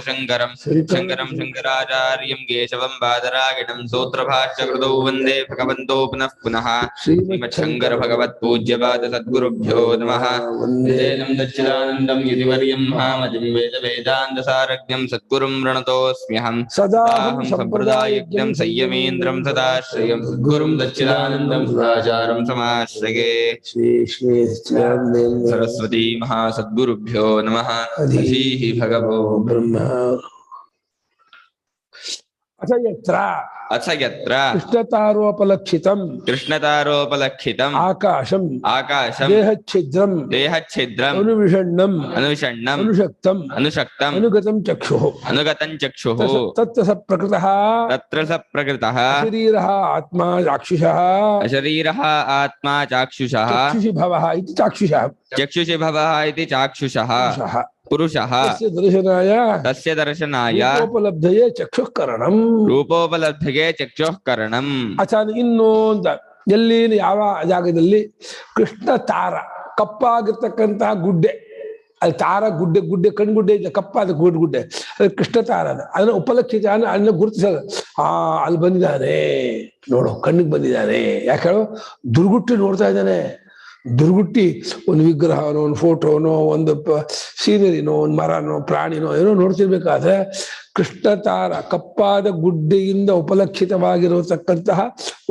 शङ्करं शङ्करं शङ्कराचार्यं केशवं बादरायणं सूत्रभाष्यकृतौ वन्दे भगवन्तो पुनः पुनः श्रीमच्छङ्करभगवत्पूज्यपाद सद्गुरुभ्यो नमः। वन्देनं दच्चिदानन्दं यतिवर्यं महामतिं वेदान्तसारज्ञं सद्गुरुं प्रणतोऽस्म्यहं सदाहं सम्प्रदायज्ञं संयमीन्द्रं सदाश्रयं सद्गुरुं दच्चिदानन्दं सदाचारं समाश्रये। श्री श्री सरस्वती महासद्गुरुभ्यो नमः। अधीः भगवो ब्रह्म। अथ यत्र कृष्णतारोपलक्षितम् आकाशम् देहच्छिद्रम् अनुविषण्णम् अनुशक्तम् अनुगतं चक्षुः तत्र स प्रकृतः शरीरः आत्मा चाक्षुषः चक्षुषि भवः इति चाक्षुषः पुरुषः तस्य दर्शनाय ರೂಪೋಪಲಬ್ಧಿಗೆ ಚಕ್ಷುಃಕರಣಂ. ಅಚಾನ ಇನ್ನೊಂದು ಎಲ್ಲಿ ಯಾವ ಜಾಗದಲ್ಲಿ ಕೃಷ್ಣ ತಾರ ಕಪ್ಪಾಗಿರ್ತಕ್ಕಂತಹ ಗುಡ್ಡೆ, ಅಲ್ಲಿ ತಾರ ಗುಡ್ಡೆ ಕಣ್ಗುಡ್ಡೆ ಇದೆ, ಕಪ್ಪಾದ ಗುಡ್ಡೆ ಅದು ಕೃಷ್ಣ ತಾರ. ಅದನ್ನ ಉಪಲಕ್ಷಿತ ಅದನ್ನ ಗುರುತಿಸೋದು. ಅಲ್ಲಿ ಬಂದಿದ್ದಾನೆ ನೋಡು, ಕಣ್ಣಿಗೆ ಬಂದಿದ್ದಾನೆ. ಯಾಕೆ ಹೇಳು, ದುರ್ಗುಟ್ಟಿ ನೋಡ್ತಾ ಇದ್ದಾನೆ. ದುರ್ಗುಟ್ಟಿ ಒಂದು ವಿಗ್ರಹನೋ ಒಂದು ಫೋಟೋನೋ ಒಂದು ಸೀನರಿನೋ ಒಂದು ಮರನೋ ಪ್ರಾಣಿನೋ ಏನೋ ನೋಡ್ತಿರ್ಬೇಕಾದ್ರೆ ಕೃಷ್ಣತಾರ ಕಪ್ಪಾದ ಗುಡ್ಡೆಯಿಂದ ಉಪಲಕ್ಷಿತವಾಗಿರತಕ್ಕಂತಹ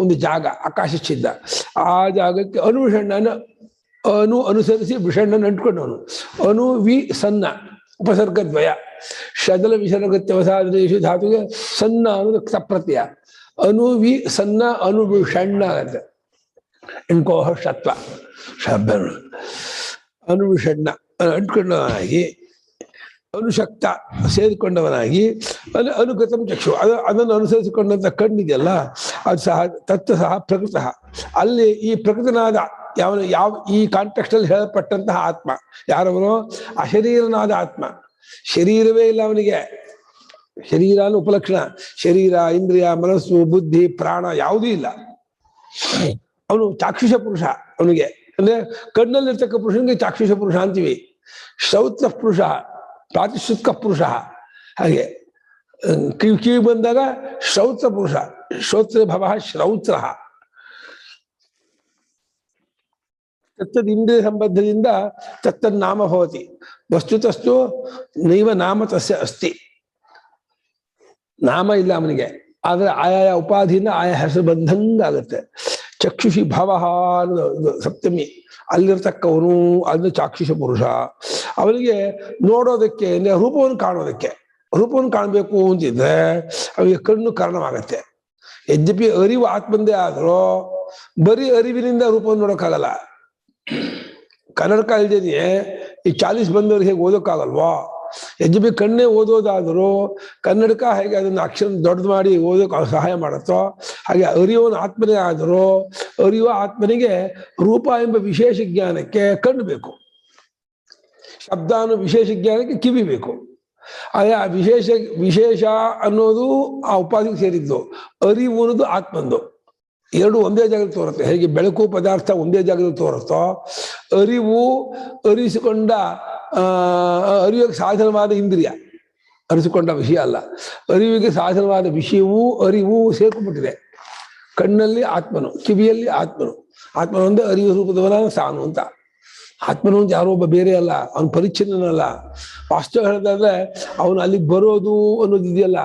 ಒಂದು ಜಾಗ ಆಕಾಶ ಛಿದ್ರ. ಆ ಜಾಗಕ್ಕೆ ಅನುವಿಷಣ್ಣನ ಅನುಸರಿಸಿ ವಿಷಣ್ಣನ ಅಂಟ್ಕೊಂಡವನು. ಅನು ವಿ ಸನ್ನ ಉಪಸರ್ಗದ್ವಯ ಶದಲ ವಿಸರ್ಗತ್ಯವಸಾದೇಶು ಧಾತುಗೆ ಸನ್ನ ಅನ್ನೋದು ಸಪ್ರತ್ಯಯ. ಅನು ವಿ ಸನ್ನ ಅನುವಿಷಣ್ಣ ಆಗತ್ತೆ. ಎಣ್ಕೋಹ ಶತ್ವ ಶಬ್ದ ಅನುವಿಷಣ್ಣ ಅಂಟ್ಕೊಂಡವನಾಗಿ ಅನುಶಕ್ತ ಸೇರಿಕೊಂಡವನಾಗಿ ಅನುಗತಂ ಚಕ್ಷು ಅದನ್ನು ಅನುಸರಿಸಿಕೊಂಡಂತ ಕಣ್ಣಿದೆಯಲ್ಲ ಅದು ಸಹ ತತ್ವ ಸಹ ಪ್ರಕೃತ. ಅಲ್ಲಿ ಈ ಪ್ರಕೃತನಾದ ಯಾವ ಈ ಕಾಂಟೆಕ್ಸ್ಟ್ ಅಲ್ಲಿ ಹೇಳಲ್ಪಟ್ಟಂತಹ ಆತ್ಮ ಯಾರವನು? ಅಶರೀರನಾದ ಆತ್ಮ. ಶರೀರವೇ ಇಲ್ಲ ಅವನಿಗೆ. ಶರೀರ ಅನ್ನೋ ಉಪಲಕ್ಷಣ, ಶರೀರ ಇಂದ್ರಿಯ ಮನಸ್ಸು ಬುದ್ಧಿ ಪ್ರಾಣ ಯಾವುದೂ ಇಲ್ಲ. ಅವನು ಚಾಕ್ಷುಷ ಪುರುಷ. ಅವನಿಗೆ ಅಂದ್ರೆ ಕಣ್ಣಲ್ಲಿರ್ತಕ್ಕ ಪುರುಷನಿಗೆ ಚಾಕ್ಷುಷ ಪುರುಷ ಅಂತೀವಿ. ಶ್ರೌತ್ರ ಪುರುಷ, ಪ್ರಾತಿಶ್ರುತ್ಕ ಪುರುಷ. ಹಾಗೆ ಕಿವಿ ಬಂದಾಗ ಶ್ರೌತ್ರ ಪುರುಷ, ಶ್ರೋತ್ರ ಭವ ಶ್ರೌತ್ರ. ತತ್ತದ್ ಇಂದ್ರಿಯ ಸಂಬಂಧದಿಂದ ತತ್ತನ್ನಾಮ ಭವತಿ. ವಸ್ತುತಸ್ತು ನೈವ ನಾಮ ತಸ್ಯ ಅಸ್ತಿ. ನಾಮ ಇಲ್ಲ ಅವನಿಗೆ, ಆದ್ರೆ ಆಯಾಯ ಉಪಾಧಿಯಿಂದ ಆಯಾ ಹೆಸರು ಬಂದಂಗಾಗತ್ತೆ. ಚಕ್ಷುಷಿ ಭವ ಅನ್ನೋದು ಸಪ್ತಮಿ. ಅಲ್ಲಿರ್ತಕ್ಕವನು ಅದು ಚಾಕ್ಷುಷ ಪುರುಷ. ಅವನಿಗೆ ನೋಡೋದಕ್ಕೆ ಅಂದ್ರೆ ರೂಪವನ್ನು ಕಾಣಬೇಕು ಅಂತಿದ್ರೆ ಅವನಿಗೆ ಕಣ್ಣು ಕಾರಣವಾಗತ್ತೆ. ಯದ್ಯಪಿ ಅರಿವು ಆತ್ಮಂದೇ ಆದ್ರೂ ಬರೀ ಅರಿವಿನಿಂದ ರೂಪವನ್ನು ನೋಡೋಕ್ಕಾಗಲ್ಲ. ಕನ್ನಡಕ ಇಲ್ದೇನೆ ಈ 40 ಬಂದವ್ರಿಗೆ ಹೇಗೆ ಓದೋಕ್ಕಾಗಲ್ವಾ? ಯದ್ಯಪಿ ಕಣ್ಣೇ ಓದೋದಾದರೂ ಕನ್ನಡಕ ಹೇಗೆ ಅದನ್ನು ಅಕ್ಷರ ದೊಡ್ಡದು ಮಾಡಿ ಓದೋಕೆ ಸಹಾಯ ಮಾಡುತ್ತೋ ಹಾಗೆ ಅರಿವನ ಆತ್ಮನೇ ಆದರೂ ಅರಿಯುವ ಆತ್ಮನಿಗೆ ರೂಪ ಎಂಬ ವಿಶೇಷ ಜ್ಞಾನಕ್ಕೆ ಕಣ್ಣು ಬೇಕು. ಶಬ್ದ ಅನ್ನೋ ವಿಶೇಷ ಜ್ಞಾನಕ್ಕೆ ಕಿವಿ ಬೇಕು. ಆಗ ವಿಶೇಷ ಅನ್ನೋದು ಆ ಉಪಾಧಿಗೆ ಸೇರಿದ್ದು. ಅರಿವು ಅನ್ನೋದು ಆತ್ಮಂದು. ಎರಡು ಒಂದೇ ಜಾಗದಲ್ಲಿ ತೋರುತ್ತೆ. ಹೇಗೆ ಬೆಳಕು ಪದಾರ್ಥ ಒಂದೇ ಜಾಗದಲ್ಲಿ ತೋರುತ್ತೋ ಅರಿವು ಅರಿಸಿಕೊಂಡ ಅರಿವಿಗೆ ಸಾಧನವಾದ ಇಂದ್ರಿಯ, ಅರಿಸಿಕೊಂಡ ವಿಷಯ ಅಲ್ಲ. ಅರಿವಿಗೆ ಸಾಧನವಾದ ವಿಷಯವೂ ಅರಿವು ಸೇರ್ಕೊಂಡ್ಬಿಟ್ಟಿದೆ. ಕಣ್ಣಲ್ಲಿ ಆತ್ಮನು, ಕಿವಿಯಲ್ಲಿ ಆತ್ಮನು. ಆತ್ಮನು ಒಂದೇ ಅರಿವು ರೂಪದವನ ಸಾನು ಅಂತ. ಆತ್ಮನು ಅಂತ ಯಾರೋ ಒಬ್ಬ ಬೇರೆ ಅಲ್ಲ, ಅವನ ಪರಿಚ್ಛಿನ್ನನಲ್ಲ. ವಾಸ್ತವ ಹೇಳಿದ್ರೆ ಅವನು ಅಲ್ಲಿಗೆ ಬರೋದು ಅನ್ನೋದು ಇದೆಯಲ್ಲ,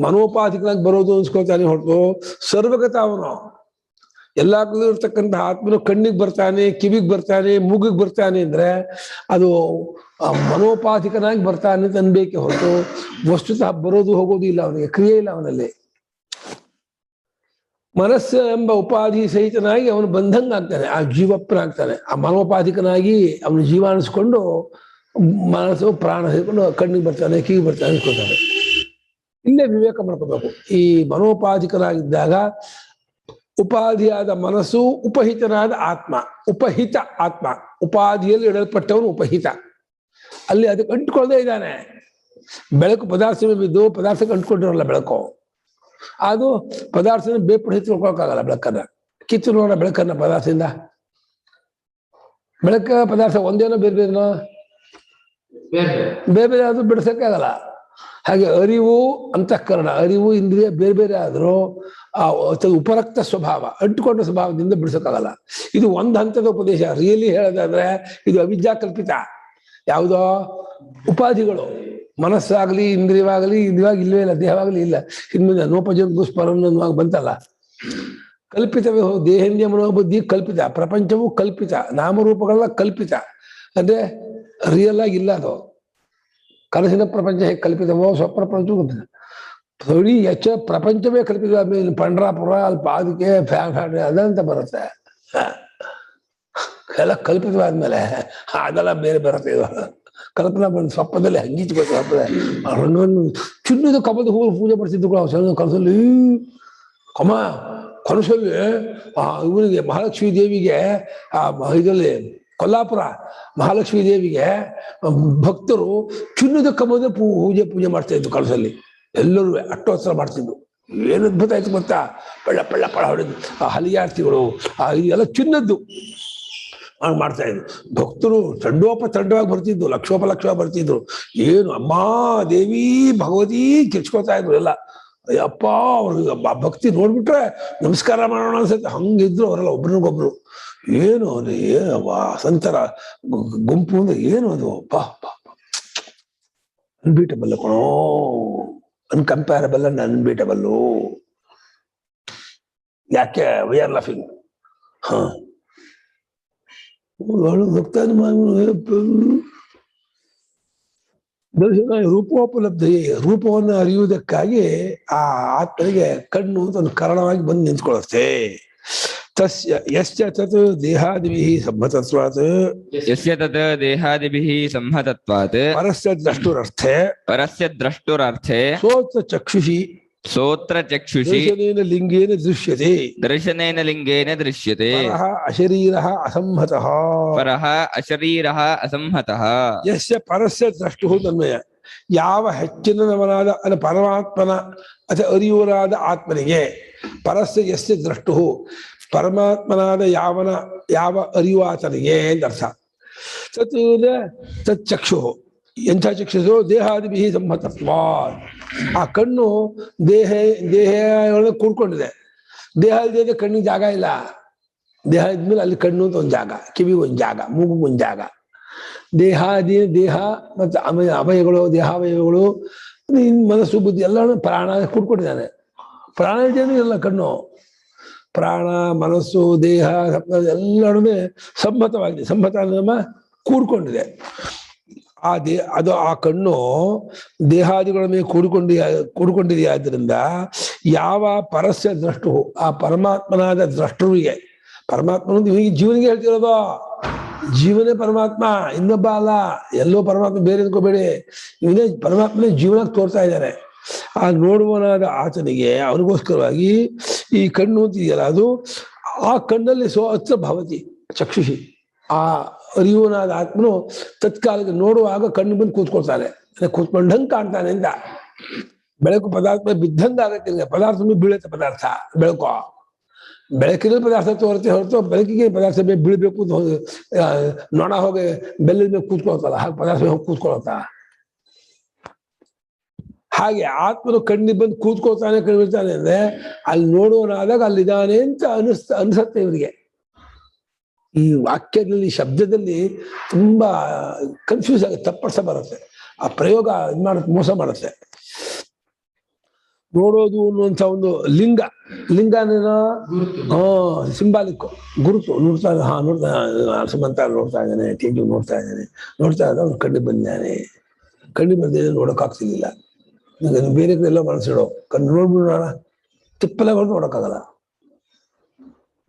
ಮನೋಪಾಧಿಕನಾಗಿ ಬರೋದು ಅನ್ಸ್ಕೊಳ್ತಾನೆ ಹೊರತು ಸರ್ವಗತ ಅವನು. ಎಲ್ಲಾ ಕಡೆ ಇರ್ತಕ್ಕಂಥ ಆತ್ಮನು ಕಣ್ಣಿಗೆ ಬರ್ತಾನೆ, ಕಿವಿಗೆ ಬರ್ತಾನೆ, ಮೂಗಿಗೆ ಬರ್ತಾನೆ ಅಂದ್ರೆ ಅದು ಮನೋಪಾಧಿಕನಾಗಿ ಬರ್ತಾನೆ ಅಂತ ಅನ್ಬೇಕೆ ಹೊರತು ವಸ್ತುತಃ ಬರೋದು ಹೋಗೋದು ಇಲ್ಲ. ಅವನಿಗೆ ಕ್ರಿಯೆ ಇಲ್ಲ ಅವನಲ್ಲಿ. ಮನಸ್ಸು ಎಂಬ ಉಪಾಧಿ ಸಹಿತನಾಗಿ ಅವನು ಬಂಧಂಗಾಗ್ತಾನೆ, ಆ ಜೀವಪ್ಪನಾಗ್ತಾನೆ. ಆ ಮನೋಪಾಧಿಕನಾಗಿ ಅವನು ಜೀವ ಅನಿಸ್ಕೊಂಡು ಮನಸ್ಸು ಪ್ರಾಣ ಸೇರಿಕೊಂಡು ಕಣ್ಣಿಗೆ ಬರ್ತಾನೆ, ಕಿವಿಗೆ ಬರ್ತಾನೆ ಅನ್ಸ್ಕೊತಾನೆ. ಇಲ್ಲೇ ವಿವೇಕ ಮಾಡ್ಕೋಬೇಕು. ಈ ಮನೋಪಾಧಿಕನಾಗಿದ್ದಾಗ ಉಪಾಧಿಯಾದ ಮನಸ್ಸು, ಉಪಹಿತನಾದ ಆತ್ಮ. ಉಪಹಿತ ಆತ್ಮ, ಉಪಾಧಿಯಲ್ಲಿ ಇಡಲ್ಪಟ್ಟವನು ಉಪಹಿತ. ಅಲ್ಲಿ ಅದಕ್ಕೆ ಅಂಟ್ಕೊಳ್ಳದೆ ಇದ್ದಾನೆ. ಬೆಳಕು ಪದಾರ್ಥ ಬಿದ್ದು ಪದಾರ್ಥಕ್ಕೆ ಅಂಟ್ಕೊಂಡಿರಲ್ಲ ಬೆಳಕು. ಅದು ಪದಾರ್ಥನ ಬೇರ್ಪಡಿಸಿ ತಿಳ್ಕೊಳಕ್ಕಾಗಲ್ಲ. ಬೆಳಕನ್ನ ಕಿತ್ತು ನೋಡ, ಬೆಳಕನ್ನ ಪದಾರ್ಥದಿಂದ. ಬೆಳಕ ಪದಾರ್ಥ ಒಂದೇನೋ ಬೇರೆ ಬೇರೆನೋ ಬೇರೆ ಬೇರೆ ಅದು ಬಿಡಿಸಕ್ಕಾಗಲ್ಲ. ಹಾಗೆ ಅರಿವು ಅಂತಃಕರಣ, ಅರಿವು ಇಂದ್ರಿಯ ಬೇರೆ ಬೇರೆ ಆದರೂ ಆ ಉಪರಕ್ತ ಸ್ವಭಾವ ಅಂಟುಕೊಂಡ ಸ್ವಭಾವದಿಂದ ಬಿಡಿಸೋಕ್ಕಾಗಲ್ಲ. ಇದು ಒಂದು ಹಂತದ ಉಪದೇಶ. ರಿಯಲಿ ಹೇಳೋದಾದ್ರೆ ಇದು ಅವಿದ್ಯಾ ಕಲ್ಪಿತ. ಯಾವುದೋ ಉಪಾಧಿಗಳು, ಮನಸ್ಸಾಗಲಿ ಇಂದ್ರಿಯವಾಗಲಿ ಇವಾಗ ಇಲ್ಲವೇ ಇಲ್ಲ, ದೇಹವಾಗಲಿ ಇಲ್ಲ. ಹಿಂದೆ ನೋಪಜಂತು ಸ್ಮರಣ ಬಂತಲ್ಲ, ಕಲ್ಪಿತವೇ. ದೇಹೇಂದ್ರಿಯ ಮನೋಬುದ್ಧಿ ಕಲ್ಪಿತ, ಪ್ರಪಂಚವೂ ಕಲ್ಪಿತ, ನಾಮರೂಪಗಳೆಲ್ಲ ಕಲ್ಪಿತ. ಅಂದ್ರೆ ರಿಯಲ್ ಆಗಿ ಇಲ್ಲ. ಅದು ಕನಸಿನ ಪ್ರಪಂಚ ಹೇಗೆ ಕಲ್ಪಿತವೋ ಸ್ವಪ್ರಪಂಚವೂ ಥೋಡಿ ಪ್ರಪಂಚವೇ ಕಲ್ಪಿತ. ಆಮೇಲೆ ಪಂಡ್ರಾಪುರ ಅಲ್ಲಿ ಪಾದಕ್ಕೆ ಫ್ಯಾನ್ ಅದಂತ ಬರುತ್ತೆ. ಎಲ್ಲ ಕಲ್ಪಿತವಾದ್ಮೇಲೆ ಅದೆಲ್ಲ ಬೇರೆ ಬರುತ್ತೆ. ಇದು ಕಲ್ಪನಾ ಬಂದು ಸ್ವಪ್ನದಲ್ಲಿ ಹಂಗಿಚ್ಬೇಕು. ರಂಗವನ್ನು ಚಿನ್ನದ ಕಮಲದ ಹೂವು ಪೂಜೆ ಮಾಡ್ತಿದ್ದು ಕನಸಲ್ಲಿ. ಕನಸಲ್ಲಿ ಇವನಿಗೆ ಮಹಾಲಕ್ಷ್ಮೀ ದೇವಿಗೆ ಇದರಲ್ಲಿ ಕೊಲ್ಲಾಪುರ ಮಹಾಲಕ್ಷ್ಮೀ ದೇವಿಗೆ ಭಕ್ತರು ಚಿನ್ನದ ಕಮಲದ ಪೂಜೆ ಮಾಡ್ತಾ ಇದ್ರು ಕನಸಲ್ಲಿ. ಎಲ್ಲರೂ ಅಟ್ಟೋತ್ಸವ ಮಾಡ್ತಿದ್ರು. ಏನು ಅದ್ಭುತ ಆಯ್ತು ಗೊತ್ತಾ? ಪಳ್ಳ ಹೊಡೆದು ಆ ಹಲಿಯಾರ್ತಿಗಳು ಇದೆಲ್ಲ ಚಿನ್ನದ್ದು ಮಾಡ್ತಾ ಇದ್ರು. ಭಕ್ತರು ತಂಡವಾಗಿ ಬರ್ತಿದ್ರು, ಲಕ್ಷೋಪಲಕ್ಷ ಬರ್ತಿದ್ರು. ಏನು ಅಮ್ಮ ದೇವಿ ಭಗವತಿ ಕಿರ್ಚ್ಕೋತಾ ಇದ್ರು ಎಲ್ಲ. ಅಯ್ಯಪ್ಪ ಅವ್ರಿಗೆ ಭಕ್ತಿ ನೋಡ್ಬಿಟ್ರೆ ನಮಸ್ಕಾರ ಮಾಡೋಣ ಅನ್ಸುತ್ತೆ. ಹಂಗಿದ್ರು ಅವರೆಲ್ಲ ಒಬ್ರಿಗೊಬ್ರು. ಏನು ಅದು ಸಂತರ ಗುಂಪು ಅಂದ್ರೆ ಏನು ಅದು? ಅನ್ಬೀಟಬಲ್ ಕಣೋ, ಅನ್ಕಂಪ್ಯಾರಬಲ್ ಅಂಡ್ ಅನ್ಬೀಟಬಲ್ಲು. ಯಾಕೆ ವಿ ಆರ್ ಲಾಫಿಂಗ್? ದರ್ಶನ ರೂಪೋಪಲಬ್ಧಿ, ರೂಪವನ್ನು ಅರಿಯುವುದಕ್ಕಾಗಿ ಆ ಆತ್ಮನಿಗೆ ಕಣ್ಣು ಅಂತ ಒಂದು ಕಾರಣವಾಗಿ ಬಂದು ನಿಂತ್ಕೊಳ್ಳುತ್ತೆ. ತಸ್ಯ ಯಸ್ಯ ತತ್ ದೇಹಾದಿಭಿಃ ಸಂಹತತ್ವಾತ್, ಯಸ್ಯ ತತ್ ದೇಹಾದಿಭಿಃ ಸಂಹತತ್ವಾತ್ ಪರಸ್ಯ ದ್ರಷ್ಟುರರ್ಥೆ ಸೋತ್ರ ಚಕ್ಷುಷಿ ದರ್ಶನೇನ ಲಿಂಗೇನ ದೃಶ್ಯತೆ ಪರಃ ಅಶರೀರಃ ಅಸಂಹತಃ. ಯಸ್ಯ ಪರಸ್ಯ ದ್ರಷ್ಟುಃ ತನ್ಮಯ, ಯಾವ ಹೆಚ್ಚಿನವನಾದ ಪರಮಾತ್ಮನ ಅಥವಾ ಅರಿಯುವರಾದ ಆತ್ಮನಿಗೆ, ಪರಸ್ಯ ಯಸ್ಯ ದ್ರಷ್ಟುಃ ಪರಮಾತ್ಮನಾದ ಯಾವ ಅರಿವಾತನಿಗೆ ಎಂದರ್ಥ. ತತ್ ಚಕ್ಷು, ಎಂಥ ಚಕ್ಷುಷು? ದೇಹಾದಿಭಿಃ ಸಂಹತತ್ವಾತ್. ಆ ಕಣ್ಣು ದೇಹ ಕೂಡ್ಕೊಂಡಿದೆ. ದೇಹ ಇಲ್ಲದೆ ಕಣ್ಣಿಗೆ ಜಾಗ ಇಲ್ಲ. ದೇಹ ಇದ್ಮೇಲೆ ಅಲ್ಲಿ ಕಣ್ಣು ಅಂತ ಒಂದು ಜಾಗ, ಕಿವಿಗೆ ಒಂದು ಜಾಗ, ಮೂಗಿಗೆ ಒಂದು ಜಾಗ. ದೇಹ ಮತ್ತು ಅವಯವಗಳು, ದೇಹಾವಯವಗಳು, ಮನಸ್ಸು ಬುದ್ಧಿ ಎಲ್ಲರೂ ಪ್ರಾಣ ಕೂಡ್ಕೊಂಡಿದ್ದಾನೆ. ಪ್ರಾಣ ಇದೇನು ಇಲ್ಲ ಕಣ್ಣು. ಪ್ರಾಣ ಮನಸ್ಸು ದೇಹ ಎಲ್ಲರೂ ಸಂಹತವಾಗಿದೆ. ಸಂಹತ ನಮ್ಮ ಕೂಡ್ಕೊಂಡಿದೆ. ಅದು ಆ ಕಣ್ಣು ದೇಹಾದಿಗಳ ಮೇಲೆ ಕೂಡಿಕೊಂಡಿದೆಯಾದ್ರಿಂದ ಯಾವ ಪರಸ್ಯ ದ್ರಷ್ಟು, ಆ ಪರಮಾತ್ಮನಾದ ದ್ರಷ್ಟುವಿಗೆ, ಪರಮಾತ್ಮನ ಜೀವನಿಗೆ ಹೇಳ್ತಿರೋದು. ಜೀವನೇ ಪರಮಾತ್ಮ, ಇನ್ನೊಬ್ಬ ಅಲ್ಲ. ಎಲ್ಲೋ ಪರಮಾತ್ಮ ಬೇರೆ ಅನ್ಕೋಬೇಡಿ. ಇವನೇ ಪರಮಾತ್ಮನೇ ಜೀವನಕ್ಕೆ ತೋರ್ತಾ ಇದ್ದಾನೆ. ಆ ನೋಡುವನಾದ ಆತನಿಗೆ ಅವನಿಗೋಸ್ಕರವಾಗಿ ಈ ಕಣ್ಣು ಅಂತಿದೆಯಲ್ಲ, ಅದು ಆ ಕಣ್ಣಲ್ಲಿ ಅತ್ರ ಭವತಿ ಚಕ್ಷುಷಿ. ಆ ಅರಿಯುವನಾದ ಆತ್ಮನು ತತ್ಕಾಲಕ್ಕೆ ನೋಡುವಾಗ ಕಣ್ಣು ಬಂದು ಕೂತ್ಕೊಳ್ತಾನೆ, ಕೂತ್ಕೊಂಡಂಗೆ ಕಾಣ್ತಾನೆ ಅಂತ. ಬೆಳಕು ಪದಾರ್ಥ ಬಿದ್ದಂಗೆ ಆಗತ್ತೆ. ಪದಾರ್ಥ ಬೀಳುತ್ತೆ. ಪದಾರ್ಥ ಬೆಳಕಿನ ಪದಾರ್ಥ ತೋರುತ್ತೆ ಹೊರತು ಬೆಳಕಿಗೆ ಪದಾರ್ಥ ಬೀಳ್ಬೇಕು ನೊಣ ಹೋಗಿ ಬೆಲ್ಲದ ಮೇಲೆ ಕೂತ್ಕೊಳ್ತಲ್ಲ, ಹಾಗೆ ಪದಾರ್ಥ ಹೋಗಿ ಕೂತ್ಕೊಳ್ತಾ. ಹಾಗೆ ಆತ್ಮನು ಕಣ್ಣಿಗೆ ಬಂದು ಕೂತ್ಕೊಳ್ತಾನೆ, ಕಣ್ಣಿರ್ತಾನೆ ಅಂದ್ರೆ ಅಲ್ಲಿ ನೋಡುವನಾದಾಗ ಅಲ್ಲಿದ್ದಾನೆ ಅಂತ ಅನಿಸುತ್ತೆ ಇವರಿಗೆ. ಈ ವಾಕ್ಯದಲ್ಲಿ, ಶಬ್ದದಲ್ಲಿ ತುಂಬಾ ಕನ್ಫ್ಯೂಸ್ ಆಗುತ್ತೆ, ತಪ್ಪರ್ಸ ಬರುತ್ತೆ. ಆ ಪ್ರಯೋಗ ಇದು ಮಾಡುತ್ತೆ, ಮೋಸ ಮಾಡುತ್ತೆ. ನೋಡೋದು ಅನ್ನುವಂಥ ಒಂದು ಲಿಂಗನೇನೋ ಸಿಂಬಾಲಿಕ್ ಗುರುತು. ನೋಡ್ತಾನೆ, ಸುಮಂತ ನೋಡ್ತಾ ಇದ್ದಾನೆ, ತೇಜು ನೋಡ್ತಾ ಇದ್ದಾನೆ. ನೋಡ್ತಾ ಇದ್ದ ಅವ್ನು ಕಣ್ಣಿಗೆ ಬಂದಿದ್ದಾನೆ. ಕಣ್ಣಿಗೆ ಬಂದಿದ್ದಾನೆ, ನೋಡೋಕ್ಕಾಗ್ತಿರ್ಲಿಲ್ಲ. ಬೇರೆ ಕಡೆ ಎಲ್ಲ ಮನಸ್ಸಿಡೋ, ಕಣ್ಣು ನೋಡ್ಬಿಡೋಣ, ತಿಪ್ಪಲೆ ಹೊರತು ನೋಡೋಕ್ಕಾಗಲ್ಲ.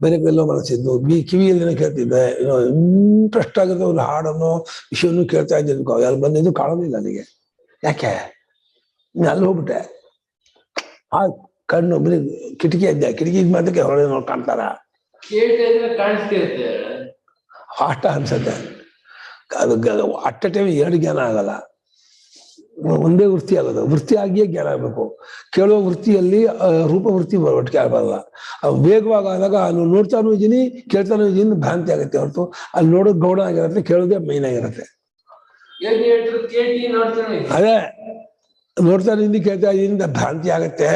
ಬೇರೆ ಕಡೆ ಎಲ್ಲ ಮನಸ್ಸಿದ್ದು ಕಿವಿಯಲ್ಲಿ ಕೇಳ್ತಿದ್ದೆ. ಇಂಟ್ರೆಸ್ಟ್ ಆಗುತ್ತೆ ಒಂದು ಹಾಡನ್ನು ವಿಷಯವನ್ನು ಕೇಳ್ತಾ ಇದ್ದಿದ್ದು. ಯಾರು ಬಂದಿದ್ದು ಕಾಣೋದಿಲ್ಲ ನನಗೆ. ಯಾಕೆ? ಅಲ್ಲಿ ಹೋಗ್ಬಿಟ್ಟೆ. ಆ ಕಣ್ಣು ಬರೀ ಕಿಟಕಿ ಇದ್ದೆ, ಕಿಟಕಿ ಇದ್ ಮಾತ್ರಕ್ಕೆ ಹೊರಗೆ ನೋಡಿ ಕಾಣ್ತಾರ, ಆಟ ಅನ್ಸತ್ತೆ. ಅದು ಅಟ್ಟ ಟೈಮ್ ಎರಡು ಜ್ಞಾನ ಆಗಲ್ಲ, ಒಂದೇ ವೃತ್ತಿ ಆಗೋದು. ವೃತ್ತಿ ಆಗಿಯೇ ಜ್ಞಾನ ಆಗಬೇಕು. ಕೇಳುವ ವೃತ್ತಿಯಲ್ಲಿ ರೂಪವೃತ್ತಿ ಒಟ್ಟಿಗೆ ಆಗಬಾರಲ್ಲ. ವೇಗವಾದಾಗ ಅಲ್ಲಿ ನೋಡ್ತಾನೂ ಇದ್ದೀನಿ, ಕೇಳ್ತಾನೂ ಇದ್ದೀನಿ, ಭ್ರಾಂತಿ ಆಗುತ್ತೆ ಹೊರತು ಅಲ್ಲಿ ನೋಡೋದು ಗೌಡ ಆಗಿರುತ್ತೆ, ಕೇಳೋದೇ ಮೈನ್ ಆಗಿರುತ್ತೆ. ಅದೇ ನೋಡ್ತಾ ಇದ್ದೀನಿ ಕೇಳ್ತಾ ಇದೀನಿ ಭ್ರಾಂತಿ ಆಗತ್ತೆ.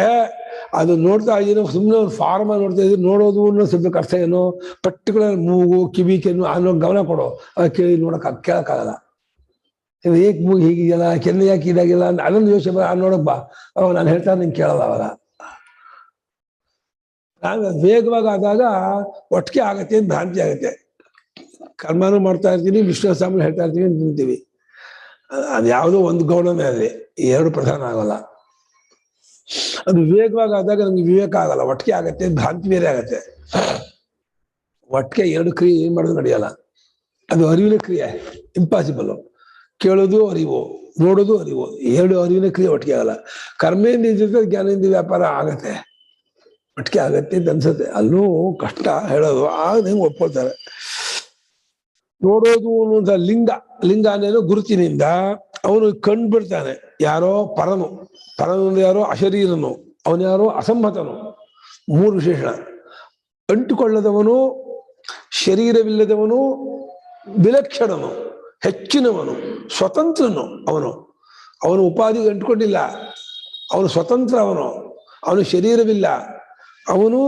ಅದು ನೋಡ್ತಾ ಇದೀನಿ ಸುಮ್ಮನೆ ಒಂದು ಫಾರ್ಮ ನೋಡ್ತಾ ಇದ್ದೀನಿ, ನೋಡೋದು ಅನ್ನೋ ಶಬ್ದಕ್ಕೆ ಅರ್ಥ ಏನು, ಪರ್ಟಿಕ್ಯುಲರ್ ಮೂಗು ಕಿವಿ ಕೆನ್ನು ಅನ್ನೋ ಗಮನ ಕೊಡು. ಅದು ಕೇಳಿ ಕೇಳಕ್ಕಾಗಲ್ಲ. ಏಕ್ ಮೂಗು ಹೀಗಿದೆಯಲ್ಲ, ಕೆನ್ನೆ ಯಾಕೆ ಇದಾಗಿಲ್ಲ ಅಂತ ಅದೊಂದು ಯೋಚನೆ ನೋಡಕ್ ಬಾ. ಅವಾಗ ನಾನು ಹೇಳ್ತಾ ನಿಂಗೆ ಕೇಳಲ್ಲ. ಅವಾಗ ನಾನು ವೇಗವಾಗಿ ಆದಾಗ ಒಟ್ಟಿಗೆ ಆಗತ್ತೆ ಅಂತ ಭ್ರಾಂತಿ ಆಗತ್ತೆ. ಕರ್ಮನೂ ಮಾಡ್ತಾ ಇರ್ತೀನಿ, ವಿಷ್ಣು ಸಾಮಾನ್ಯ ಹೇಳ್ತಾ ಇರ್ತೀವಿ ನಿಂತೀವಿ. ಅದು ಯಾವುದೋ ಒಂದು ಗೌಣನೇ ಅದೇ, ಎರಡು ಪ್ರಧಾನ ಆಗಲ್ಲ. ಅದು ವಿವೇಕವಾಗಿ ಆದಾಗ ನಮ್ಗೆ ವಿವೇಕ ಆಗಲ್ಲ, ಒಟ್ಟಿಗೆ ಆಗತ್ತೆ, ಭ್ರಾಂತಿ ಬೇರೆ ಆಗತ್ತೆ. ಒಟ್ಟಿಗೆ ಎರಡು ಕ್ರಿಯೆ ಏನ್ ಮಾಡೋದು ನಡೆಯಲ್ಲ. ಅದು ಅರಿವಿನ ಕ್ರಿಯೆ, ಇಂಪಾಸಿಬಲ್. ಕೇಳೋದು ಅರಿವು, ನೋಡೋದು ಅರಿವು, ಎರಡು ಅರಿವಿನ ಕ್ರಿಯೆ ಒಟ್ಟಿಗೆ ಆಗಲ್ಲ. ಕರ್ಮೇಂದ್ರಿಯ ಜೊತೆ ಜ್ಞಾನೇಂದ್ರಿಯ ವ್ಯಾಪಾರ ಆಗತ್ತೆ, ಒಟ್ಟಿಗೆ ಆಗತ್ತೆ ಅಂತ ಅನ್ಸುತ್ತೆ. ಅಲ್ಲೂ ಕಷ್ಟ ಹೇಳೋದು, ಆಗ ಹೆಂಗ್ ಒಪ್ಕೊಳ್ತಾರೆ. ನೋಡೋದು ಅನ್ನುವಂಥ ಲಿಂಗ ಅನ್ನೇನು ಗುರುತಿನಿಂದ ಅವನು ಕಂಡುಬಿಡ್ತಾನೆ. ಯಾರೋ ಪರನು, ಯಾರೋ ಅಶರೀರನು, ಅವನು ಯಾರೋ ಅಸಮ್ಮತನು. ಮೂರು ವಿಶೇಷಣ. ಅಂಟುಕೊಳ್ಳದವನು, ಶರೀರವಿಲ್ಲದವನು, ವಿಲಕ್ಷಣನು, ಹೆಚ್ಚಿನವನು, ಸ್ವತಂತ್ರನು. ಅವನು ಉಪಾಧಿಗೆ ಅಂಟುಕೊಂಡಿಲ್ಲ, ಅವನು ಸ್ವತಂತ್ರ, ಅವನು ಶರೀರವಿಲ್ಲ, ಅವನು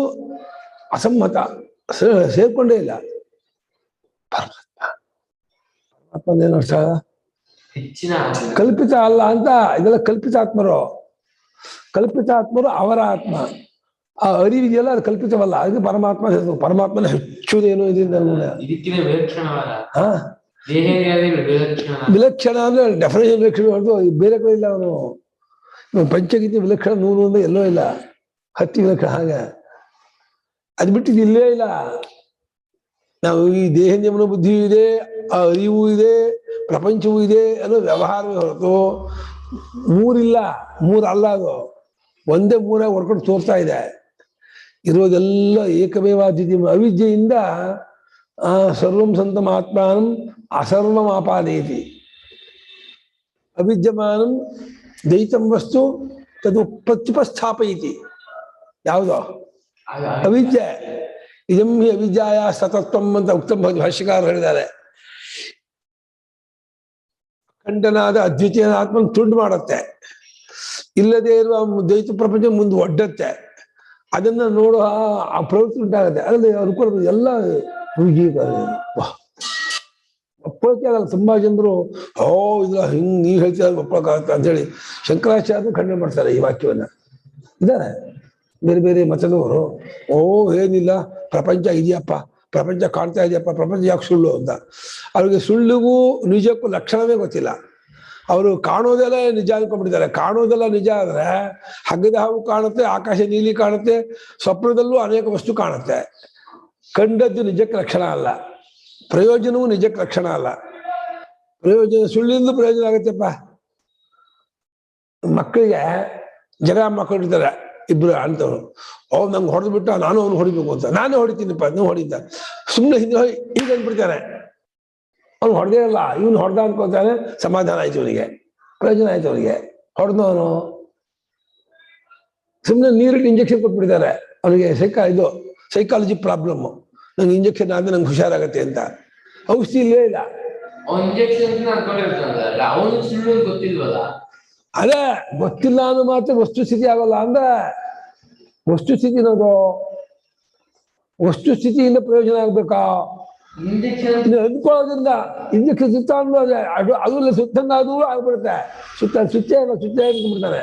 ಅಸಮ್ಮತ, ಸೇರ್ಕೊಂಡೇ ಇಲ್ಲ. ಪರಮಾತ್ಮ ಅರ್ಥ ಕಲ್ಪಿತ ಅಲ್ಲ ಅಂತ. ಇದೆಲ್ಲ ಕಲ್ಪಿತಾತ್ಮರು ಅವರ ಆತ್ಮ. ಆ ಅರಿವಿದೆಯಲ್ಲ ಅದು ಕಲ್ಪಿತವಲ್ಲ, ಅದಕ್ಕೆ ಪರಮಾತ್ಮ. ಪರಮಾತ್ಮನ ಹೆಚ್ಚುದೇನು ಇದರಿಂದ ವಿಲಕ್ಷಣ ಅಂದ್ರೆ ಡೆಫಿನೇಷನ್ ವಿಲಕ್ಷಣ ಹೊರತು ಬೇರೆ ಕಡೆ ಇಲ್ಲ. ಅವನು ಪಂಚಗೀತೆ ವಿಲಕ್ಷಣ ನೂರು ಅಂದ್ರೆ ಎಲ್ಲೋ ಇಲ್ಲ, ಹತ್ತಿ ವಿಲಕ್ಷಣ ಹಾಗೆ. ಅದು ಬಿಟ್ಟಿದ್ದು ಇಲ್ಲೇ ಇಲ್ಲ. ನಾವು ಈ ದೇಹ ನಿಯಮನ ಬುದ್ಧಿಯೂ ಇದೆ, ಆ ಅರಿವು ಇದೆ, ಪ್ರಪಂಚವೂ ಇದೆ ಅನ್ನೋ ವ್ಯವಹಾರವೇ ಹೊರತು ಮೂರಲ್ಲ. ಅದು ಒಂದೇ ಮೂರಾಗಿ ಹೊಡ್ಕೊಂಡು ತೋರ್ತಾ ಇದೆ. ಇರೋದೆಲ್ಲ ಏಕಮೇವಾದ್ವಿತೀಯ. ಅವಿದ್ಯೆಯಿಂದ ಸರ್ವಂ ಸಂತಂ ಆತ್ಮಾನಂ ಅಸರ್ವಂ ಆಪಾದಯತಿ. ಅವಿದ್ಯಮಾನಂ ದೈತಂ ವಸ್ತು ತದು ಪ್ರತ್ಯುಪಸ್ಥಾಪಯತಿ. ಯಾವುದೋ ಅವಿದ್ಯೆ. ಇದಂ ಹಿ ಅವಿದ್ಯಾಯ ಸತತ್ವಂ ಅಂತ ಉತ್ತಮ ಭಾಷ್ಯಕಾರ ಹೇಳಿದ್ದಾರೆ. ಖಂಡನಾದ ಅದ್ವಿತೀಯನ ಆತ್ಮನ ತುಂಡು ಮಾಡುತ್ತೆ, ಇಲ್ಲದೆ ಇರುವ ದೈತ ಪ್ರಪಂಚ ಮುಂದೆ ಒಡ್ಡತ್ತೆ. ಅದನ್ನ ನೋಡುವ ಆ ಪ್ರವೃತ್ತಿ ಉಂಟಾಗತ್ತೆ. ಅದರಲ್ಲಿ ಅನುಕೂಲ ಎಲ್ಲ ಒಪ್ಪಳಕ್ಕೆ ಆಗಲ್ಲ. ತುಂಬಾ ಜನರು ಇಲ್ಲ ಹಿಂಗ್ ನೀವ್ ಹೇಳ್ತೀರ ಒಪ್ಪಳಕ್ಕಾಗತ್ತ ಅಂತ ಹೇಳಿ ಶಂಕರಾಚಾರ್ಯರು ಖಂಡನೆ ಮಾಡ್ತಾರೆ ಈ ವಾಕ್ಯವನ್ನ. ಇದಾರೆ ಬೇರೆ ಬೇರೆ ಮತದವರು. ಏನಿಲ್ಲ, ಪ್ರಪಂಚ ಇದೆಯಪ್ಪ, ಪ್ರಪಂಚ ಕಾಣ್ತಾ ಇದೆಯಪ್ಪ, ಪ್ರಪಂಚ ಯಾಕೆ ಸುಳ್ಳು ಅಂತ. ಅವ್ರಿಗೆ ಸುಳ್ಳಿಗೂ ನಿಜಕ್ಕೂ ಲಕ್ಷಣವೇ ಗೊತ್ತಿಲ್ಲ. ಅವರು ಕಾಣೋದೆಲ್ಲ ನಿಜ ಅನ್ಕೊಂಡ್ಬಿಟ್ಟಿದ್ದಾರೆ. ಕಾಣೋದೆಲ್ಲ ನಿಜ ಆದ್ರೆ ಹಗ್ಗದ ಹಾವು ಕಾಣುತ್ತೆ, ಆಕಾಶ ನೀಲಿ ಕಾಣುತ್ತೆ, ಸ್ವಪ್ನದಲ್ಲೂ ಅನೇಕ ವಸ್ತು ಕಾಣುತ್ತೆ. ಕಂಡದ್ದು ನಿಜಕ್ಕೆ ಲಕ್ಷಣ ಅಲ್ಲ, ಪ್ರಯೋಜನವೂ ನಿಜಕ್ಕೆ ಲಕ್ಷಣ ಅಲ್ಲ. ಸುಳ್ಳಿಂದ ಪ್ರಯೋಜನ ಆಗತ್ತೆಪ್ಪ. ಮಕ್ಕಳಿಗೆ ಜಗಳ ಮಕ್ಕಳಿರ್ತಾರೆ, ಇಬ್ರು ಅಂತವ್ರು. ನಂಗೆ ಹೊಡೆದು ಬಿಟ್ಟ, ನಾನು ಅವ್ನು ಹೊಡಿಬೇಕು ಅಂತ. ನಾನೇ ಹೊಡಿತೀನಿಪ್ಪ, ನೀವು ಹೊಡಿದ್ದ. ಸುಮ್ಮನೆ ಹಿಂದೆ ಈಗ ಅಂದ್ಬಿಡ್ತಾನೆ. ಅವ್ನು ಹೊಡೆದೇ ಇಲ್ಲ, ಇವನು ಹೊಡೆದ ಅನ್ಕೋತಾನೆ. ಸಮಾಧಾನ ಆಯ್ತು ಅವನಿಗೆ, ಪ್ರಯೋಜನ ಆಯ್ತು ಅವನಿಗೆ. ಹೊಡೆದವನು ಸುಮ್ಮನೆ ನೀರಿಟ್ಟು ಇಂಜೆಕ್ಷನ್ ಕೊಟ್ಬಿಡ್ತಾರೆ ಅವನಿಗೆ. Psychology problem. ನಂಗೆ ಇಂಜೆಕ್ಷನ್ ಆದ್ರೆ ನಂಗೆ ಹುಷಾರಾಗತ್ತೆ ಅಂತ. ಔಷಧಿ ಇಲ್ಲೇ ಇಲ್ಲ. ಅದೇ ಗೊತ್ತಿಲ್ಲ ಅನ್ನೋ ಮಾತ್ರ ವಸ್ತುಸ್ಥಿತಿ ಆಗಲ್ಲ. ಅಂದ್ರೆ ವಸ್ತುಸ್ಥಿತಿ ನೋಡು, ವಸ್ತುಸ್ಥಿತಿಯಿಂದ ಪ್ರಯೋಜನ ಆಗ್ಬೇಕಾ? ಅಂದ್ಕೊಳ್ಳೋದ್ರಿಂದ ಇಂಜೆಕ್ಷನ್ ಸುತ್ತ ಅನ್ನೋದೇ ಅದು ಸುತ್ತಂಗ ಅದು ಆಗ್ಬಿಡುತ್ತೆ. ಸುತ್ತೇ ಬಿಡ್ತಾನೆ.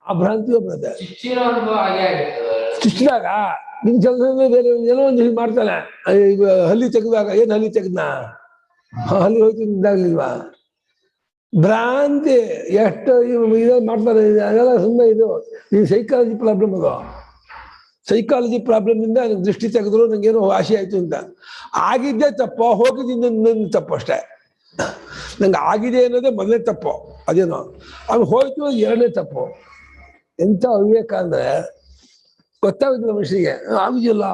ಆ ಭ್ರಾಂತಿ ಬರುತ್ತೆ. ಚುಚ್ಚಿದಾಗ ನಿನ್ ಕೆಲಸ ಬೇರೆ ಏನೋ ಒಂದು ಹೀಗೆ ಮಾಡ್ತಾನೆ. ಹಲ್ಲಿ ತೆಗೆದಾಗ ಏನ್ ಹಲ್ಲಿ ತೆಗೆದ್ನಾ, ಹಲ್ಲಿ ಹೋಯ್ತು ಇದಾಗ್ಲಿಲ್ವಾ? ಭ್ರಾಂತಿ ಎಷ್ಟು ಮಾಡ್ತಾರೆ. ಅದೆಲ್ಲ ಸುಮ್ಮನೆ ಇದು ಸೈಕಾಲಜಿ ಪ್ರಾಬ್ಲಮ್. ಅದು ಸೈಕಾಲಜಿ ಪ್ರಾಬ್ಲಮ್ ಇಂದ ನನಗೆ ದೃಷ್ಟಿ ತೆಗೆದ್ರು ನಂಗೇನೋ ವಾಸಿ ಆಯ್ತು ಅಂತ. ಆಗಿದ್ದೇ ತಪ್ಪೋ, ಹೋಗಿದ್ದು ತಪ್ಪು ಅಷ್ಟೇ. ನಂಗೆ ಆಗಿದೆ ಅನ್ನೋದೇ ಮೊದಲನೇ ತಪ್ಪು. ಅದೇನೋ ಅದು ಹೋಯ್ತು ಎರಡನೇ ತಪ್ಪು. ಎಂಥ ಅವಿವೇಕ ಅಂದ್ರೆ ಗೊತ್ತಾಗುತ್ತಿಲ್ಲ ಮನುಷ್ಯನಿಗೆ. ಆಗುದಿಲ್ಲ,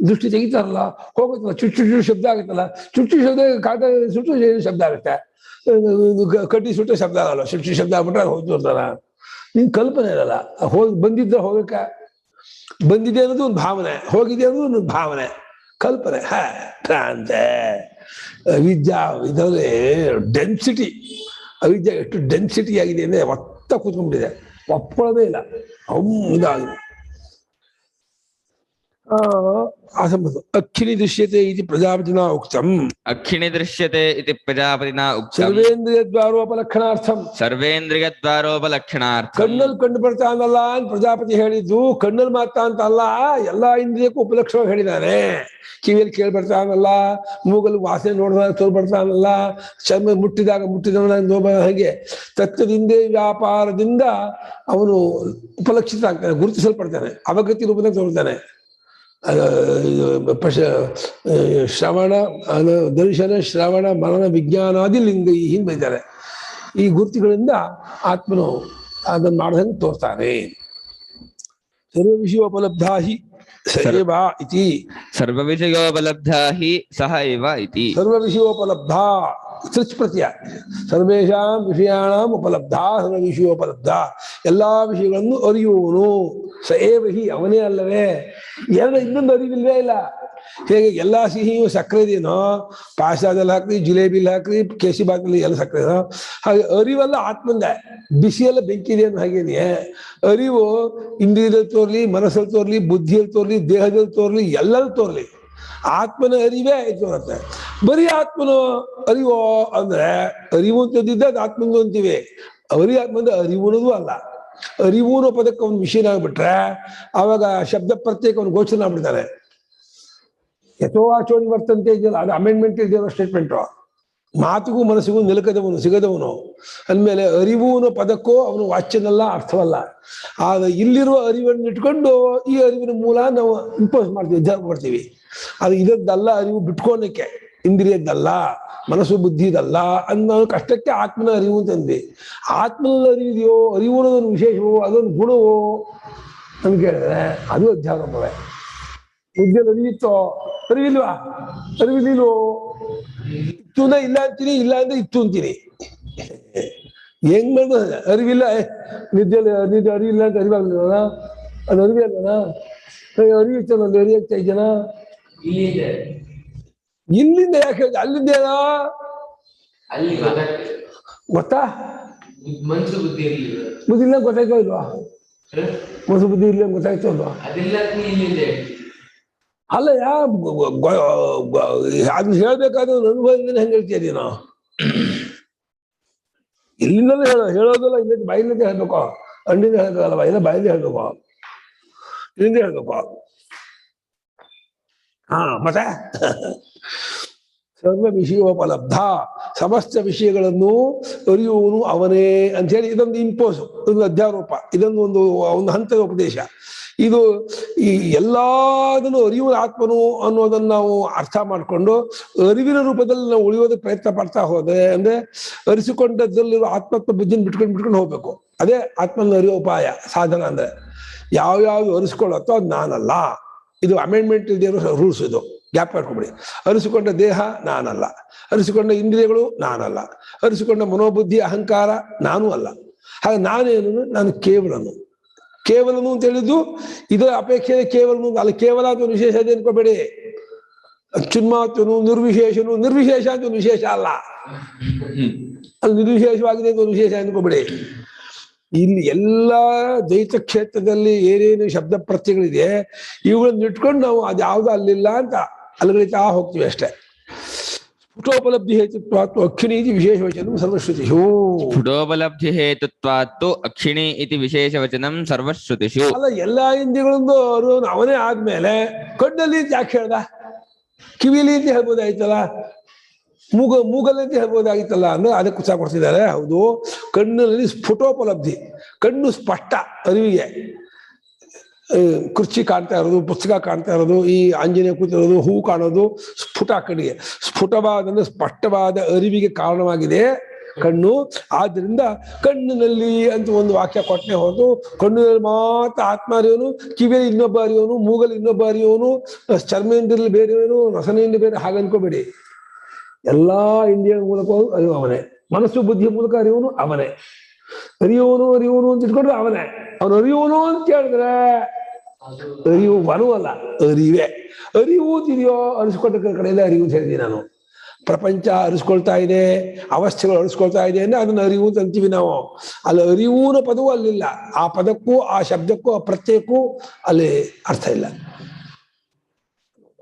ದೃಷ್ಟಿ ತೆಗಿತಾರಲ್ಲ, ಹೋಗುತ್ತಲ್ಲ, ಚುಟ್ಟು ಶಬ್ದ ಆಗುತ್ತಲ್ಲ. ಚುಟ್ಟು ಶಬ್ದ ಕಾಟ ಸುಟ್ಟು ಶಬ್ದ ಆಗುತ್ತೆ, ಕಡ್ಡಿ ಸುಟ್ಟು ಶಬ್ದ ಆಗಲ್ಲ. ಚುಟ್ಟು ಶಬ್ದ ಆಗ್ಬಿಟ್ರೆ ಹೋಯ್ತು ಅಂತಾರ. ನಿನ್ ಕಲ್ಪನೆ ಇರಲ್ಲ. ಬಂದಿದ್ದ ಹೋಗಕ್ಕ, ಬಂದಿದೆ ಅನ್ನೋದು ಒಂದು ಭಾವನೆ, ಹೋಗಿದೆ ಅನ್ನೋದು ಒಂದು ಭಾವನೆ, ಕಲ್ಪನೆ. ಭ್ರಾಂತೆ ವಿದ್ಯಾ ಇದರಲ್ಲಿ ಡೆನ್ಸಿಟಿ ಅವಿದ್ಯೆ ಎಷ್ಟು ಡೆನ್ಸಿಟಿ ಆಗಿದೆ ಅಂದ್ರೆ ಒತ್ತ ಕೂತ್ಕೊಂಡ್ಬಿಟ್ಟಿದೆ, ಒಪ್ಪಳದೇ ಇಲ್ಲ. ಇದಾಗಿದೆ. ಅಸಂಬದ್ಧ ಅಕ್ಷಿಣಿ ದೃಶ್ಯತೆ ಇತಿ ಪ್ರಜಾಪತಿನ ಉಕ್ತಂ. ಅಕ್ಷಿಣಿ ದೃಶ್ಯತೆ ಇತಿ ಪ್ರಜಾಪತಿನ ಉಕ್ತಂ. ಸರ್ವೇಂದ್ರಿಯ ದ್ವಾರೋಪಲಕ್ಷಣಾರ್ಥಂ. ಸರ್ವೇಂದ್ರಿಯ ದ್ವಾರೋಪಲಕ್ಷಣಾರ್ಥಂ. ಕಣ್ಣಲ್ಲಿ ಕಂಡು ಬರ್ತಾ ಅನ್ನಲ್ಲ ಅಂತ ಪ್ರಜಾಪತಿ ಹೇಳಿದ್ದು, ಕಣ್ಣಲ್ಲಿ ಮಾತ್ರ ಅಂತ ಅಲ್ಲ, ಎಲ್ಲಾ ಇಂದ್ರಿಯಕ್ಕೂ ಉಪಲಕ್ಷಣ ಹೇಳಿದ್ದಾನೆ. ಕಿವಿಯಲ್ಲಿ ಕೇಳಿ ಬರ್ತಾ ಅನ್ನಲ್ಲ, ಮೂಗಲ್ಲಿ ವಾಸನೆ ನೋಡಿದಾಗ ತೋರ್ ಬರ್ತಾ ಅನ್ನಲ್ಲ, ಚರ್ಮ ಮುಟ್ಟಿದಾಗ ಹಾಗೆ ತತ್ವದಿಂದ ವ್ಯಾಪಾರದಿಂದ ಅವನು ಉಪಲಕ್ಷಿತ ಆಗ್ತಾನೆ, ಗುರುತಿಸಲ್ಪಡ್ತಾನೆ, ಅವಗತಿ ರೂಪದಲ್ಲಿ ತೋರ್ತಾನೆ. ಶ್ರವಣ ದರ್ಶನ ಶ್ರವಣ ಮರಣ ವಿಜ್ಞಾನಾದಿ ಲಿಂಗ ಹಿಂಗ್ ಬೈತಾರೆ. ಈ ಗುರುತಿಗಳಿಂದ ಆತ್ಮನು ಅದನ್ನು ಮಾಡದಂಗೆ ತೋರ್ತಾನೆ. ಸರ್ವ ವಿಷಯೋಪಲಬ್ಧಾ ಹಿ ಸೈವ ಇತಿ. ಸರ್ವ ವಿಷಯೋಪಲಬ್ಧಾ ಹಿ ಸಹ ಏವ ಇತಿ. ಸರ್ವ ವಿಷಯೋಪಲಬ್ಧ ಸೃಚ್ ಪ್ರತ್ಯಯ. ಸರ್ವೇಷಾಂ ವಿಷಯಾಣಾಂ ಉಪಲಬ್ಧ, ಸರ್ವ ವಿಷಯೋಪಲಬ್ಧ, ಎಲ್ಲಾ ವಿಷಯಗಳನ್ನು ಅರಿಯುವನು. ಸ ಏವ ಹಿ, ಅವನೇ ಅಲ್ಲವೇ. ಇನ್ನೊಂದು ಅರಿವಿಲ್ವೇ ಇಲ್ಲ. ಹೇಗೆ ಎಲ್ಲಾ ಸಿಹಿಯು ಸಕ್ಕರೆ ಇದೆಯೋ, ಪಾಯಸದಲ್ಲಿ ಹಾಕ್ರಿ, ಜಿಲೇಬಿಲಿ ಹಾಕ್ರಿ, ಕೇಸಿ ಬಾಕಲ್ಲಿ ಎಲ್ಲ ಸಕ್ಕರೆ, ಹಾಗೆ ಅರಿವಲ್ಲ ಆತ್ಮಂದ. ಬಿಸಿಯೆಲ್ಲ ಬೆಂಕಿ ಇದೆ ಅನ್ನೋ ಹಾಗೇನೆ ಅರಿವು ಇಂದ್ರಿಯದಲ್ಲಿ ತೋರ್ಲಿ, ಮನಸ್ಸಲ್ಲಿ ತೋರ್ಲಿ, ಬುದ್ಧಿಯಲ್ಲಿ ತೋರ್ಲಿ, ದೇಹದಲ್ಲಿ ತೋರ್ಲಿ, ಎಲ್ಲರೂ ತೋರ್ಲಿ, ಆತ್ಮನ ಅರಿವೇ ತೋರುತ್ತೆ. ಬರೀ ಆತ್ಮನು ಅರಿವೋ ಅಂದ್ರೆ ಅರಿವು ಅಂತಂದಿದ್ದ ಅದು ಆತ್ಮಂದು ಅಂತೀವಿ. ಬರೀ ಆತ್ಮಂದ ಅರಿವು ಅನ್ನೋದು ಅಲ್ಲ. ಅರಿವು ಅನ್ನೋ ಪದಕ್ಕೆ ಒಂದು ವಿಷಯನಾಗ್ಬಿಟ್ರೆ ಆವಾಗ ಶಬ್ದ ಪ್ರತ್ಯೇಕ ಅವನು ಗೋಚರ ಆಗ್ಬಿಡ್ತಾನೆ. ಯಥೋವಾಚೋ ನಿವರ್ತಂತೆ ಇದೆಯಲ್ಲ, ಅದು ಅಮೆಂಡ್ಮೆಂಟ್ ಇದೆಯಲ್ಲ ಸ್ಟೇಟ್ಮೆಂಟು. ಮಾತಿಗೂ ಮನಸ್ಸಿಗೂ ನಿಲುಕದವನು, ಸಿಗದವನು. ಅಂದಮೇಲೆ ಅರಿವು ಅನ್ನೋ ಪದಕ್ಕೂ ಅವನು ವಾಚ್ಯನಲ್ಲ, ಅರ್ಥವಲ್ಲ. ಆಗ ಇಲ್ಲಿರುವ ಅರಿವನ್ನು ಇಟ್ಕೊಂಡು ಈ ಅರಿವಿನ ಮೂಲ ನಾವು ಇಂಪೋಸ್ ಮಾಡ್ತೀವಿ, ವಿಧಾನ ಮಾಡ್ತೀವಿ. ಅದು ಇದದ್ದಲ್ಲ, ಅರಿವು ಬಿಟ್ಕೊಳಕ್ಕೆ, ಇಂದ್ರಿಯದ್ದಲ್ಲ, ಮನಸ್ಸು ಬುದ್ಧಿದಲ್ಲ ಅನ್ನೋ ಕಷ್ಟಕ್ಕೆ ಆತ್ಮನ ಅರಿವು ಅಂತಂದ್ವಿ. ಆತ್ಮನ ಅರಿವಿದೆಯೋ, ಅರಿವು ಅನ್ನೋದೊಂದು ವಿಶೇಷವೋ, ಅದೊಂದು ಗುಣವೋ ಅಂತ ಕೇಳಿದ್ರೆ ಅದು ಅಧ್ಯಾರೋಪವೇ. ಬುದ್ಧಿಯಲ್ಲಿ ಅರಿವಿತ್ತೋ, ಅರಿವಿಲ್ವಾ, ಅರಿವಿಲ್ವೋ, ಇತ್ತುನ ಇಲ್ಲ ಅಂತೀನಿ, ಇಲ್ಲ ಅಂದ್ರೆ ಇತ್ತು ಅಂತೀನಿ. ಹೆಂಗ್ ಬಂದ ಅರಿವಿಲ್ಲ, ನಿದ್ದೆ ಅರಿವಿಲ್ಲ ಅಂತ ಅರಿವಾಗ್ಲಿಲ್ಲ, ಅದು ಅರಿವಿ ಅಲ್ಲನಾ? ಅರಿವಿತ್ತು, ಒಂದು ಅರಿಯಾಗ್ತಾ ಇದೆಯಾ? ಇಲ್ಲಿಂದ ಯಾಕೆ ಅಲ್ಲಿಂದ ಏನೋ ಗೊತ್ತಾ? ಬುದ್ಧಿ ಇಲ್ಲ ಗೊತ್ತಾಯ್ತೋ ಇಲ್ವಾ? ಮನಸ್ಸು ಬುದ್ಧಿ ಇಲ್ಲ ಗೊತ್ತಾಯ್ತೋ ಅಲ್ವಾ? ಅಲ್ಲ, ಅದನ್ನ ಹೇಳ್ಬೇಕಾದ್ರೆ ಅನುಭವದಿಂದ ಹೆಂಗ್ ಹೇಳ್ತೀಯ ನೀನು? ಇಲ್ಲಿಂದಲೇ ಹೇಳೋದಲ್ಲ, ಇಲ್ಲ ಬಾಯಿಲಿಂದ ಹೇಳ್ಬೇಕು, ಹಣ್ಣಿಂದ ಹೇಳ್ಬೇಕಲ್ವ, ಇಲ್ಲ ಬಾಯಿಂದ ಹೇಳ್ಬೇಕು, ಇಲ್ಲಿಂದ ಹೇಳ್ಬೇಕು. ಮತ್ತೆ ಸರ್ವ ವಿಷಯೋಪಲಬ್ಧ, ಸಮಸ್ತ ವಿಷಯಗಳನ್ನು ಅರಿಯುವನು ಅವನೇ ಅಂತ ಹೇಳಿ ಇದೊಂದು ಇಂಪೋಸ್, ಒಂದು ಅಧ್ಯಾರೋಪ, ಇದೊಂದು ಒಂದು ಹಂತದ ಉಪದೇಶ. ಇದು ಈ ಎಲ್ಲದನ್ನು ಅರಿಯುವ ಆತ್ಮನು ಅನ್ನೋದನ್ನು ನಾವು ಅರ್ಥ ಮಾಡಿಕೊಂಡು ಅರಿವಿನ ರೂಪದಲ್ಲಿ ನಾವು ಉಳಿಯೋದಕ್ಕೆ ಪ್ರಯತ್ನ ಪಡ್ತಾ ಹೋದ್ರೆ, ಅಂದ್ರೆ ಅರಿಸಿಕೊಂಡದ್ದಲ್ಲಿರೋ ಆತ್ಮತ್ವ ಬುದ್ಧಿನ ಬಿಟ್ಕೊಂಡು ಹೋಗ್ಬೇಕು. ಅದೇ ಆತ್ಮನ ಅರಿಯೋ ಉಪಾಯ, ಸಾಧನ. ಅಂದ್ರೆ ಯಾವ್ಯಾವ್ದು ಅರಿಸ್ಕೊಳ್ಳುತ್ತೋ ಅದು ನಾನಲ್ಲ. ಇದು ಅಮೆಂಡ್ಮೆಂಟ್ ಇರೋ ರೂಲ್ಸ್. ಇದು ಗ್ಯಾಪ್ ಮಾಡ್ಕೊಬಿಡಿ. ಅರಿಸಿಕೊಂಡ ದೇಹ ನಾನಲ್ಲ, ಅರಿಸಿಕೊಂಡ ಇಂದ್ರಿಯಗಳು ನಾನಲ್ಲ, ಅರಿಸಿಕೊಂಡ ಮನೋಬುದ್ಧಿ ಅಹಂಕಾರ ನಾನೂ ಅಲ್ಲ. ಹಾಗೆ ನಾನೇನು? ನಾನು ಕೇವಲನು. ಕೇವಲನು ಅಂತ ಹೇಳಿದ್ದು ಇದರ ಅಪೇಕ್ಷೆ ಕೇವಲನು ಅಲ್ಲ. ಕೇವಲ ಅಂತ ಒಂದು ವಿಶೇಷ ಇದೆ ಅನ್ಕೋಬೇಡಿ. ಅತ್ಯುನ್ಮಾತ್ವನು, ನಿರ್ವಿಶೇಷನು. ನಿರ್ವಿಶೇಷ ಅಂತ ಒಂದು ವಿಶೇಷ ಅಲ್ಲ, ಅದು ನಿರ್ವಿಶೇಷವಾಗಿದೆ ಅಂತ ಒಂದು ವಿಶೇಷ ಅನ್ಕೋಬೇಡಿ. ಇಲ್ಲಿ ಎಲ್ಲ ದ್ವೈತ ಕ್ಷೇತ್ರದಲ್ಲಿ ಏನೇನು ಶಬ್ದ ಪ್ರತ್ಯಗಳಿದೆ ಇವುಗಳನ್ನ ಇಟ್ಕೊಂಡು ನಾವು ಅದು ಯಾವ್ದು ಅಲ್ಲಿಲ್ಲ ಅಂತ ಅಲ್ಲಿಗಳಿತಾ ಹೋಗ್ತೀವಿ ಅಷ್ಟೇ. ಸ್ಫುಟೋಪಲಬ್ಧಿ ಹೇತುತ್ವಾತ್ತು ಅಕ್ಷಿಣಿ ಇತಿ ವಿಶೇಷವಚನಂ ಸರ್ವಶ್ರುತಿಷು. ಸ್ಫುಟೋಪಲಬ್ಧಿ ಹೇತುತ್ವಾತ್ತು ಅಕ್ಷಿಣಿ ಇತಿ ವಿಶೇಷವಚನಂ ಸರ್ವಶ್ರುತಿಷು. ಅಲ್ಲ, ಎಲ್ಲಾ ಇಂದ್ರಿಯಗಳಿಂದ ಅವನೇ ಆದ್ಮೇಲೆ ಕಣ್ಣಲ್ಲಿ ಯಾಕೆ ಹೇಳ್ದ? ಕಿವಿಲಿ ಅಂತ ಹೇಳ್ಬೋದಾಯ್ತಲ್ಲ, ಮೂಗಲ್ಲಿ ಅಂತ ಹೇಳ್ಬೋದಾಗಿತ್ತಲ್ಲ ಅಂದ್ರೆ ಅದಕ್ಕೆ ಉತ್ಸಾಹ ಕೊಡ್ತಿದ್ದಾರೆ. ಹೌದು, ಕಣ್ಣಿನಲ್ಲಿ ಸ್ಫುಟೋಪಲಬ್ಧಿ, ಕಣ್ಣು ಸ್ಪಷ್ಟ ಅರಿವಿಗೆ. ಕುರ್ಚಿ ಕಾಣ್ತಾ ಇರೋದು, ಪುಸ್ತಕ ಕಾಣ್ತಾ ಇರೋದು, ಈ ಆಂಜನೇಯ ಕೂತಿರೋದು, ಹೂ ಕಾಣೋದು, ಸ್ಫುಟ ಕಣ್ಣಿಗೆ. ಸ್ಫುಟವಾದ ಸ್ಪಷ್ಟವಾದ ಅರಿವಿಗೆ ಕಾರಣವಾಗಿದೆ ಕಣ್ಣು. ಆದ್ರಿಂದ ಕಣ್ಣಿನಲ್ಲಿ ಅಂತ ಒಂದು ವಾಕ್ಯ ಕೊಟ್ಟನೆ ಹೋದು, ಕಣ್ಣಿನಲ್ಲಿ ಮಾತ್ರ ಆತ್ಮ ಅರಿಯೋನು, ಕಿವಿಯಲ್ಲಿ ಇನ್ನೊಬ್ಬ ಅರಿಯೋನು, ಮೂಗಲ್ಲಿ ಇನ್ನೊಬ್ಬ ಅರಿಯೋನು, ಚರ್ಮೇಂದ್ರಲ್ಲಿ ಬೇರೆಯವನು, ರಸನೆಯಿಂದ ಬೇರೆ. ಹಾಗೆ ಅನ್ಕೋಬೇಡಿ. ಎಲ್ಲಾ ಇಂದ್ರಿಯ ಮೂಲಕ ಅರಿವು ಅವನೇ, ಮನಸ್ಸು ಬುದ್ಧಿಯ ಮೂಲಕ ಅರಿಯುವನು ಅವನೇ. ಅರಿಯುವನು ಅಂತ ಇಟ್ಕೊಂಡ್ರೆ ಅವನೇ. ಅವನು ಅರಿಯುವನು ಅಂತ ಹೇಳಿದ್ರೆ ಅರಿವು ಬರುವಲ್ಲ, ಅರಿವೇ. ಅರಿವು ಇದೆಯೋ ಅನಿಸ್ಕೊಂಡ ಕಡೆಯಿಂದ ಅರಿವು ಅಂತ ಹೇಳಿದ್ದೀನಿ ನಾನು. ಪ್ರಪಂಚ ಅರಿಸ್ಕೊಳ್ತಾ ಇದೆ, ಅವಸ್ಥೆಗಳು ಅರಿಸ್ಕೊಳ್ತಾ ಇದೆ ಅಂದ್ರೆ ಅದನ್ನ ಅರಿವು ಅಂತ ಅಂತೀವಿ ನಾವು. ಅಲ್ಲಿ ಅರಿವುನ ಪದವೂ ಅಲ್ಲಿಲ್ಲ. ಆ ಪದಕ್ಕೂ ಆ ಶಬ್ದಕ್ಕೂ ಆ ಪ್ರತ್ಯಯಕ್ಕೂ ಅಲ್ಲಿ ಅರ್ಥ ಇಲ್ಲ.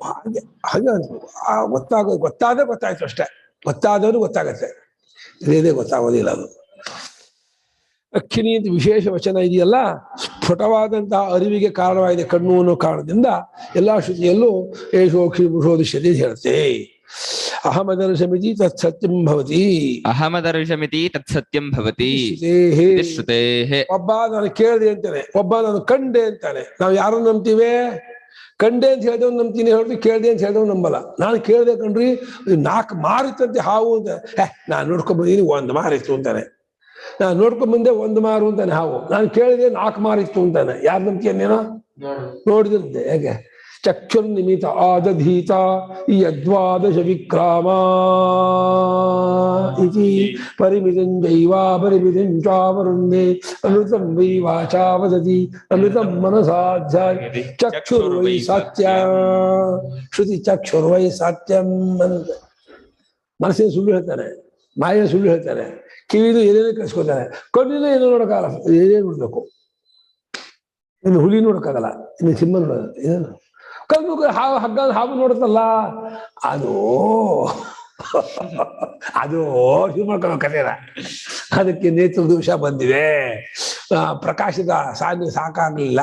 ಹಾಗೆ ಹಾಗೆ ಗೊತ್ತಾಯ್ತು ಅಷ್ಟೇ. ಗೊತ್ತಾದವರು ಗೊತ್ತಾಗತ್ತೆ, ಇದೇ ಗೊತ್ತಾಗೋದಿಲ್ಲ. ಅದು ಅಕ್ಕಿನಿ ಅಂತ ವಿಶೇಷ ವಚನ ಇದೆಯಲ್ಲ, ಸ್ಫುಟವಾದಂತಹ ಅರಿವಿಗೆ ಕಾರಣವಾಗಿದೆ ಕಣ್ಣು ಅನ್ನೋ ಕಾರಣದಿಂದ ಎಲ್ಲಾ ಶ್ರುತಿಯಲ್ಲೂ ಏಷೋಕ್ಷಿಷೋದಿಶ್ಯತೆ ಹೇಳುತ್ತೆ. ಅಹಮದರ್ಶಮಿತಿ ತತ್ಸತ್ಯಂ ಭವತಿ. ಅಹಮದರ್ಶಮಿತಿ ತತ್ಸತ್ಯಂ ಭವತಿ. ಒಬ್ಬ ನಾನು ಕೇಳಿದೆ ಅಂತಾನೆ, ಒಬ್ಬ ನಾನು ಕಂಡೆ ಅಂತಾನೆ. ನಾವು ಯಾರನ್ನು ನಂಬ್ತೀವಿ? ಕಂಡೆ ಅಂತ ಹೇಳಿದವ್ ನಂಬ್ತೀನಿ, ಹೇಳಿದ್ರು ಕೇಳಿದೆ ಅಂತ ಹೇಳಿದವ್ ನಂಬಲ್ಲ. ನಾನು ಕೇಳಿದೆ ಕಣ್ರಿ, 4 ಮಾರಿತ್ತಂತೆ ಹಾವು ಅಂತ. ನಾನು ನೋಡ್ಕೊಂಡ್ ಬಂದೀನಿ 1 ಮಾರಿತ್ತು ಅಂತಾನೆ. ನಾನು ನೋಡ್ಕೊಂಡ್ ಬಂದೆ 1 ಮಾರು ಅಂತಾನೆ ಹಾವು. ನಾನು ಕೇಳಿದೆ 4 ಮಾರಿತ್ತು ಅಂತಾನೆ. ಯಾರು ನಂಬ್ತೀಯನ್ನೇನೋ ನೋಡಿದಂತೆ. ಹೇಗೆ ಚಕ್ಷುರ್ನಿಮಿತ ಆದಧೀತ ಯದ್ವಾದಶ ವಿಕ್ರಾಮ ಇತಿ ಪರಿಮಿತಂ ಜೈವಾ ಪರಿಮಿತಂ ಚಾವರುಣ್ಯೆ ಅಮೃತಂ ವೈ ವಾಚಾ ವದತಿ ಅಮೃತಂ ಮನಸಾಧ್ಯಾಯ ಚಕ್ಷುರ್ವೈ ಸತ್ಯ. ಶ್ರುತಿ ಚಕ್ಷುರ್ವೈ ಸತ್ಯಂ ಅಂತ. ಮನಸ್ಸಿನ ಸುಳ್ಳು ಹೇಳ್ತಾನೆ, ಮಾಯ ಸುಳ್ಳು ಹೇಳ್ತಾನೆ, ಕಿವಿದು ಏನೇನೋ ಕಳಿಸ್ಕೊತಾನೆ, ಕಣ್ಣಿನ ಏನೋ ನೋಡೋಕ್ಕಾಗಲ್ಲ. ಏನೇನು ನೋಡ್ಬೇಕು? ಇನ್ನು ಹುಲಿ ನೋಡೋಕ್ಕಾಗಲ್ಲ, ಇನ್ನು ಸಿಂಹ ನೋಡೋದು. ಏನೇನು ಕಲ್ಲು ಹಗ್ಗ ಹಾವು ನೋಡುತ್ತಲ್ಲ, ಅದು ಶಿವಮೊಗ್ಗ ಕಥೆನ. ಅದಕ್ಕೆ ನೇತ್ರ ದೋಷ ಬಂದಿದೆ, ಪ್ರಕಾಶದ ಸಾಕಾಗ್ಲಿಲ್ಲ,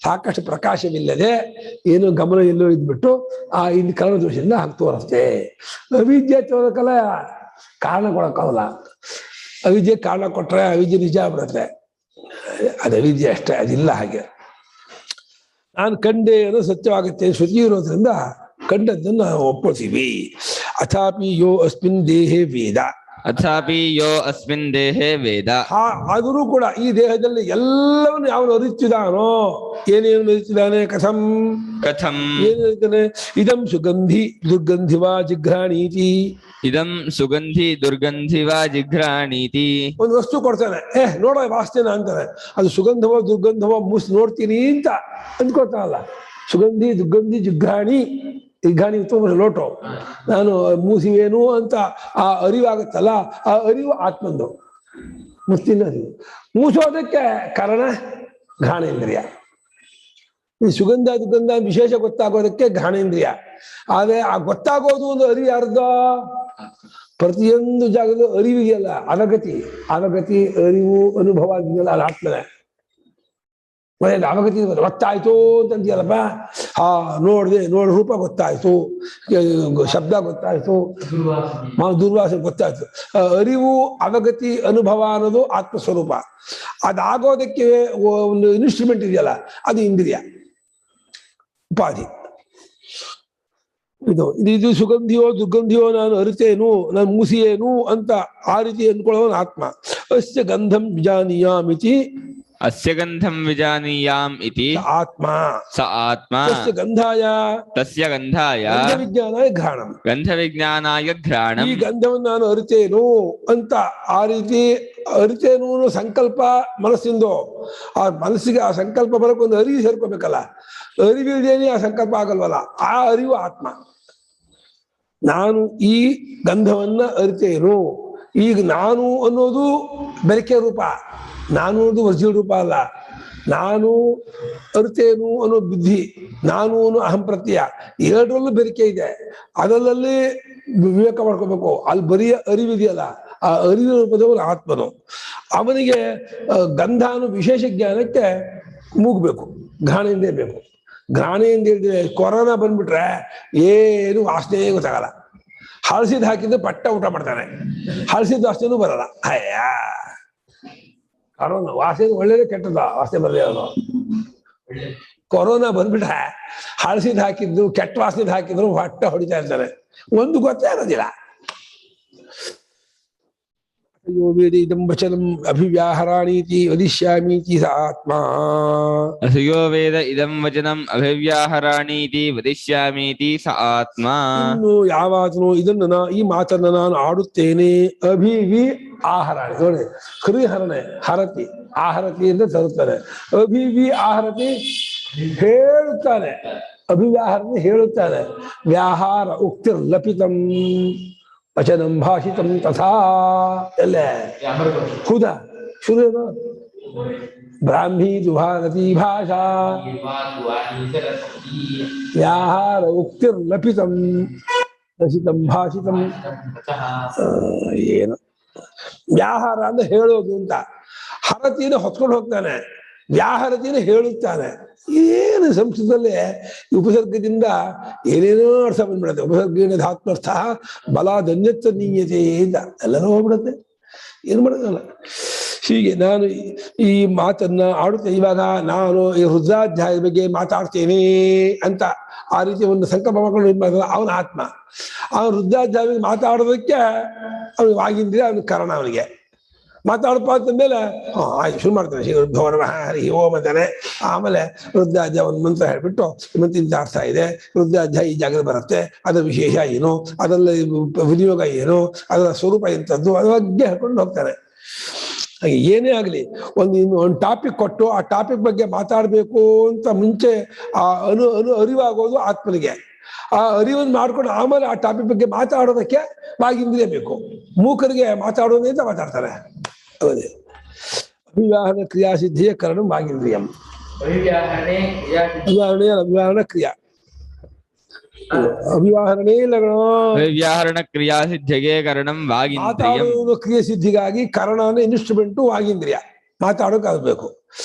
ಸಾಕಷ್ಟು ಪ್ರಕಾಶವಿಲ್ಲದೆ ಏನು ಗಮನ ಎಲ್ಲೋ ಇದ್ಬಿಟ್ಟು ಇನ್ನು ಕಲನ ದೋಷದಿಂದ ಹಾಗೆ ತೋರಿಸ್ತೆ. ಅವಿದ್ಯೆ ತೋರಕಲ್ಲ, ಕಾರಣ ಕೊಡಕ್ಕಾಗಲ್ಲ. ಅವಿದ್ಯೆ ಕಾರಣ ಕೊಟ್ರೆ ಅವಿದ್ಯೆ ನಿಜ ಆಗ್ಬಿಡುತ್ತೆ. ಅದು ಅವಿದ್ಯೆ ಅಷ್ಟೇ, ಅದಿಲ್ಲ. ಹಾಗೆ ನಾನು ಕಂಡೆ ಅನ್ನೋ ಸತ್ಯವಾಗುತ್ತೆ. ಶ್ರುತಿ ಇರೋದ್ರಿಂದ ಕಂಡದ್ದನ್ನು ನಾವು ಒಪ್ಕೊಳ್ತೀವಿ. ಅಥಾಪಿ ಯೋ ಅಸ್ಮಿನ್ ದೇಹೇ ವೇದ. ಅಥಾಪಿ ಯೋ ಅಸ್ಮಿನ್ ದೇಹೇ ವೇದ. ಆದರೂ ಕೂಡ ಈ ದೇಹದಲ್ಲಿ ಎಲ್ಲವನ್ನು ಯಾವನು ಅರಿತಿದಾನೋ, ಏನೇನು ಅರಿತಿದ್ದಾನೆ? ಕಥಂ ಕಥಂ ಏನು ಅರಿತಾನೆ? ಇದಂ ಸುಗಂಧಿ ದುರ್ಗಂಧಿವಾ ಜಿಘ್ರಾಣೀತಿ. ಇದಂ ಸುಗಂಧಿ ದುರ್ಗಂಧಿವಾ ಜಿಘ್ರಾಣೀತಿ. ಒಂದು ವಸ್ತು ಕೊಡ್ತಾನೆ, ನೋಡ ವಾಸನೆ ಅಂತಾನೆ. ಅದು ಸುಗಂಧವೋ ದುರ್ಗಂಧವೋ ಮೂಸಿ ನೋಡ್ತೀನಿ ಅಂತ ಅಂದ್ಕೊಳ್ತಾನಲ್ಲ. ಸುಗಂಧಿ ದುರ್ಗಂಧಿ ಜಿಘ್ರಾಣಿ, ಜಿಘ್ರಾಣಿ ಲೋಟೋ, ನಾನು ಮೂಸಿವೇನು ಅಂತ ಆ ಅರಿವಾಗುತ್ತಲ್ಲ, ಆ ಅರಿವು ಆತ್ಮಂದು. ಮುಸ್ತಿನ ಅರಿವು. ಮೂಸೋದಕ್ಕೆ ಕಾರಣ ಘ್ರಾಣೇಂದ್ರಿಯ. ಈ ಸುಗಂಧ ದುರ್ಗಂಧ ವಿಶೇಷ ಗೊತ್ತಾಗೋದಕ್ಕೆ ಘ್ರಾಣೇಂದ್ರಿಯ. ಆದ್ರೆ ಆ ಗೊತ್ತಾಗೋದು ಒಂದು ಅರಿವು ಯಾರ್ದೋ? ಪ್ರತಿಯೊಂದು ಜಾಗದ ಅರಿವಿದೆಯಲ್ಲ, ಅವಗತಿ ಅರಿವು ಅನುಭವ ಆಗಿದೆಯಲ್ಲ, ಅದು ಆತ್ಮನೆ. ಅವಗತಿ ಗೊತ್ತಾಯ್ತು ಅಂತಂತೀಯಲ್ಲಪ್ಪ. ನೋಡಿದೆ, ರೂಪ ಗೊತ್ತಾಯ್ತು, ಶಬ್ದ ಗೊತ್ತಾಯ್ತು, ದುರ್ವಾಸನೆ ಗೊತ್ತಾಯ್ತು. ಅರಿವು ಅವಗತಿ ಅನುಭವ ಅನ್ನೋದು ಆತ್ಮಸ್ವರೂಪ. ಅದಾಗೋದಕ್ಕೆ ಒಂದು ಇನ್ಸ್ಟ್ರೂಮೆಂಟ್ ಇದೆಯಲ್ಲ, ಅದು ಇಂದ್ರಿಯ ಉಪಾಧಿ. ಇದು ಸುಗಂಧಿಯೋ ದುರ್ಗಂಧಿಯೋ ನಾನು ಅರಿತೇನು, ನಾನು ಮೂಸಿಯೇನು ಅಂತ ಆ ರೀತಿ ಅಂದ್ಕೊಳ್ಳೋನು ಆತ್ಮ. ಅಸ್ಯ ಗಂಧಂ ವಿಜಾನೀಯಾಮಿತಿ. ಅಸ್ಯ ಗಂಧಂ ವಿಜಾನೀಯಾಮ್ ಇತಿ ಆತ್ಮ. ಸ ಆತ್ಮ. ತಸ್ಯ ಗಂಧಾಯ ಗಂಧವಿಜ್ಞಾನಾಯ ಘ್ರಾಣಂ. ಗಂಧವಿಜ್ಞಾನಾಯ ಘ್ರಾಣಂ. ಈ ಗಂಧವನ್ನು ನಾನು ಅರಿತೇನು ಅಂತ ಆ ರೀತಿ ಅರಿತೇನು ಅನ್ನೋ ಸಂಕಲ್ಪ ಮನಸ್ಸಿಂದು. ಆ ಮನಸ್ಸಿಗೆ ಆ ಸಂಕಲ್ಪ ಬರಕ್ಕೆ ಒಂದು ಅರಿವು ಸೇರ್ಕೋಬೇಕಲ್ಲ. ಅರಿವಿಲ್ದೇನೆ ಆ ಸಂಕಲ್ಪ ಆಗಲ್ವಲ್ಲ, ಆ ಅರಿವು ಆತ್ಮ. ನಾನು ಈ ಗಂಧವನ್ನ ಅರಿತೇನು. ಈಗ ನಾನು ಅನ್ನೋದು ಬೆರಕೆ ರೂಪ, ನಾನು ಅನ್ನೋದು ವರ್ಜಿಲ್ ರೂಪ ಅಲ್ಲ. ನಾನು ಅರಿತೇನು ಅನ್ನೋ ಬುದ್ಧಿ, ನಾನು ಅನ್ನೋ ಅಹಂ ಪ್ರತ್ಯಯ, ಎರಡರಲ್ಲೂ ಬೆರಕೆ ಇದೆ. ಅದರಲ್ಲಿ ವಿವೇಕ ಮಾಡ್ಕೋಬೇಕು. ಅಲ್ಲಿ ಬರೀ ಅರಿವಿದೆಯಲ್ಲ, ಆ ಅರಿವಿನ ರೂಪದವನು ಆತ್ಮನು. ಅವನಿಗೆ ಗಂಧ ಅನ್ನೋ ವಿಶೇಷ ಜ್ಞಾನಕ್ಕೆ ಮೂಗಬೇಕು, ಘ್ರಾಣೇಂದ್ರಿಯ ಬೇಕು. ಘ್ರಾಣೇಂದ್ರಿಯ ಕೊರೋನಾ ಬಂದ್ಬಿಟ್ರೆ ಏನು ವಾಸನೆ ಗೊತ್ತಾಗಲ್ಲ. ಹಳಸಿದ್ ಹಾಕಿದ್ರೆ ಪಟ್ಟ ಊಟ ಮಾಡ್ತಾನೆ, ಹಳಸಿದ ವಾಸನೆನೂ ಬರಲ್ಲ. ಕೊರೋನಾ ವಾಸನೆ ಒಳ್ಳೇದೇ ಕೆಟ್ಟದ ವಾಸನೆ ಬರಲಿಲ್ಲ. ಕೊರೋನಾ ಬಂದ್ಬಿಟ್ರೆ ಹಳಸಿದ್ ಹಾಕಿದ್ರು ಕೆಟ್ಟ ವಾಸನೆದ್ ಹಾಕಿದ್ರು ಪಟ್ಟ ಹೊಡಿತಾ ಇರ್ತಾರೆ, ಒಂದು ಗೊತ್ತೇ ಆಗೋದಿಲ್ಲ. ಅಯ್ಯೋ ವೇದ ಇದಂ ವಚನಂ ಅಭಿವ್ಯಾಹರಾಣೀತಿ ವದಿಷ್ಯಾಮೀತಿ ಸ ಆತ್ಮ. ಅಸಯೋ ವೇದ ಇದಂ ವಚನಂ ಅಭಿವ್ಯಾಹರಾಣೀತಿ ವದಿಷ್ಯಾಮೀತಿ ಸ ಆತ್ಮ. ಇನ್ನು ಯಾವಾತನು ಇದನ್ನ ಈ ಮಾತನ್ನ ನಾನು ಆಡುತ್ತೇನೆ. ಅಭಿವಿ ಆಹರಾಣಿ ನೋಡಿ, ಹರಿಹರಣೆ ಹರತಿ ಆಹರತಿ ಅಂತ ತರುತ್ತಾರೆ. ಅಭಿವಿ ಆಹರತಿ ಹೇಳುತ್ತಾನೆ, ಅಭಿವ್ಯಾಹರತಿ ಹೇಳುತ್ತಾನೆ. ವ್ಯಾಹಾರ ಉಕ್ತಿರ್ ಲಪಿತಂ, ವಚನಂ ಭಾಷಿತಂ ತಥಾ ಎಲ್ಲೇ ಹೌದಾ ಶುರು ಏನು ಬ್ರಾಹ್ಮೀ ದುಭಾರತಿ ಭಾಷಾ ವ್ಯಾಹಾರ ಉಕ್ತಿರ್ಲಪಿತಂ ರಚಿತಂ ಭಾಷಿತಂ ಏನು ವ್ಯಾಹಾರ ಅಂದ್ರೆ ಹೇಳೋದು ಅಂತ ಹರತಿನ ಹೊತ್ಕೊಂಡು ಹೋಗ್ತಾನೆ ವ್ಯಾಹರತಿನ ಹೇಳುತ್ತಾನೆ ಏನು ಸಂಸ್ಕೃತದಲ್ಲಿ ಉಪಸರ್ಗದಿಂದ ಏನೇನೋ ಅರ್ಥ ಬಂದ್ಬಿಡುತ್ತೆ ಉಪಸರ್ಗೇಣ ಧಾತ್ಮರ್ಥ ಬಲಾದನ್ಯತ್ವ ನೀಯತೆ ಅಂತ ಎಲ್ಲರೂ ಹೋಗ್ಬಿಡುತ್ತೆ ಏನು ಮಾಡೋದಲ್ಲ ಹೀಗೆ ನಾನು ಈ ಮಾತನ್ನ ಆಡುತ್ತೆ ಇವಾಗ ನಾನು ಈ ರುದ್ರಾಧ್ಯಾಯದ ಬಗ್ಗೆ ಮಾತಾಡ್ತೇನೆ ಅಂತ ಆ ರೀತಿ ಒಂದು ಸಂಕಲ್ಪ ಮಾಡ್ಕೊಂಡು ಅವನ ಆತ್ಮ ಅವನು ರುದ್ರಾಧ್ಯಾಯ ಮಾತಾಡೋದಕ್ಕೆ ಅವನಿಗೆ ವಾಗಿಂದ್ರೆ ಅವನ ಕಾರಣ ಅವನಿಗೆ ಮಾತಾಡಪ್ಪ ಅಂತಂದ್ಮೇಲೆ ಆಯ್ತು ಶುರು ಮಾಡ್ತಾನೆ ಶ್ರೀ ಗುರುಭ್ಯೋ ನಮಃ ಹರಿ ಓಂ ಅಂತಾನೆ ಆಮೇಲೆ ರುದ್ರಾಧ್ಯಾಯ ಒಂದು ಮಂತ್ರ ಹೇಳ್ಬಿಟ್ಟು ಮಂತ್ರ ಇಂಥ ಅರ್ಥ ಇದೆ ರುದ್ರಾಧ್ಯಾಯ ಈ ಜಾಗದಲ್ಲಿ ಬರುತ್ತೆ ಅದರ ವಿಶೇಷ ಏನು ಅದರಲ್ಲಿ ವಿನಿಯೋಗ ಏನು ಅದರ ಸ್ವರೂಪ ಎಂಥದ್ದು ಅದ್ರ ಬಗ್ಗೆ ಹೇಳ್ಕೊಂಡು ಹೋಗ್ತಾನೆ ಹಾಗೆ ಏನೇ ಆಗಲಿ ಒಂದು ಟಾಪಿಕ್ ಕೊಟ್ಟು ಆ ಟಾಪಿಕ್ ಬಗ್ಗೆ ಮಾತಾಡಬೇಕು ಅಂತ ಮುಂಚೆ ಆ ಅರಿವಾಗೋದು ಆತ್ಮನಿಗೆ ಆ ಅರಿವನ್ನು ಮಾಡ್ಕೊಂಡು ಆಮೇಲೆ ಆ ಟಾಪಿಕ್ ಬಗ್ಗೆ ಮಾತಾಡೋದಕ್ಕೆ ವಾಗಿಂದ್ರಿಯ ಬೇಕು ಮೂಕರಿಗೆ ಮಾತಾಡೋದೇ ಅಂತ ಮಾತಾಡ್ತಾರೆ ಹೌದೇ ಅಭಿವ್ಯಾಹನ ಕ್ರಿಯಾಸಿದ್ಧಿಯ ಕರಣ ವಾಗಿಂದ್ರಿಯಂ ಅಭಿವ್ಯಾಹನ ಕ್ರಿಯಾ ಅಭಿವಾಹರಣೆ ವ್ಯಾಹರಣ ಕ್ರಿಯಾ ಸಿದ್ಧಿಗೆ ಕರಣಂ ವಾಗಿಂದ್ರಿಯಂ ಕ್ರಿಯೆ ಸಿದ್ಧಿಗಾಗಿ ಕರಣ ಇನ್ಸ್ಟ್ರೂಮೆಂಟು ವಾಗಿಂದ್ರಿಯ ಮಾತಾಡೋಕಾಗಬೇಕು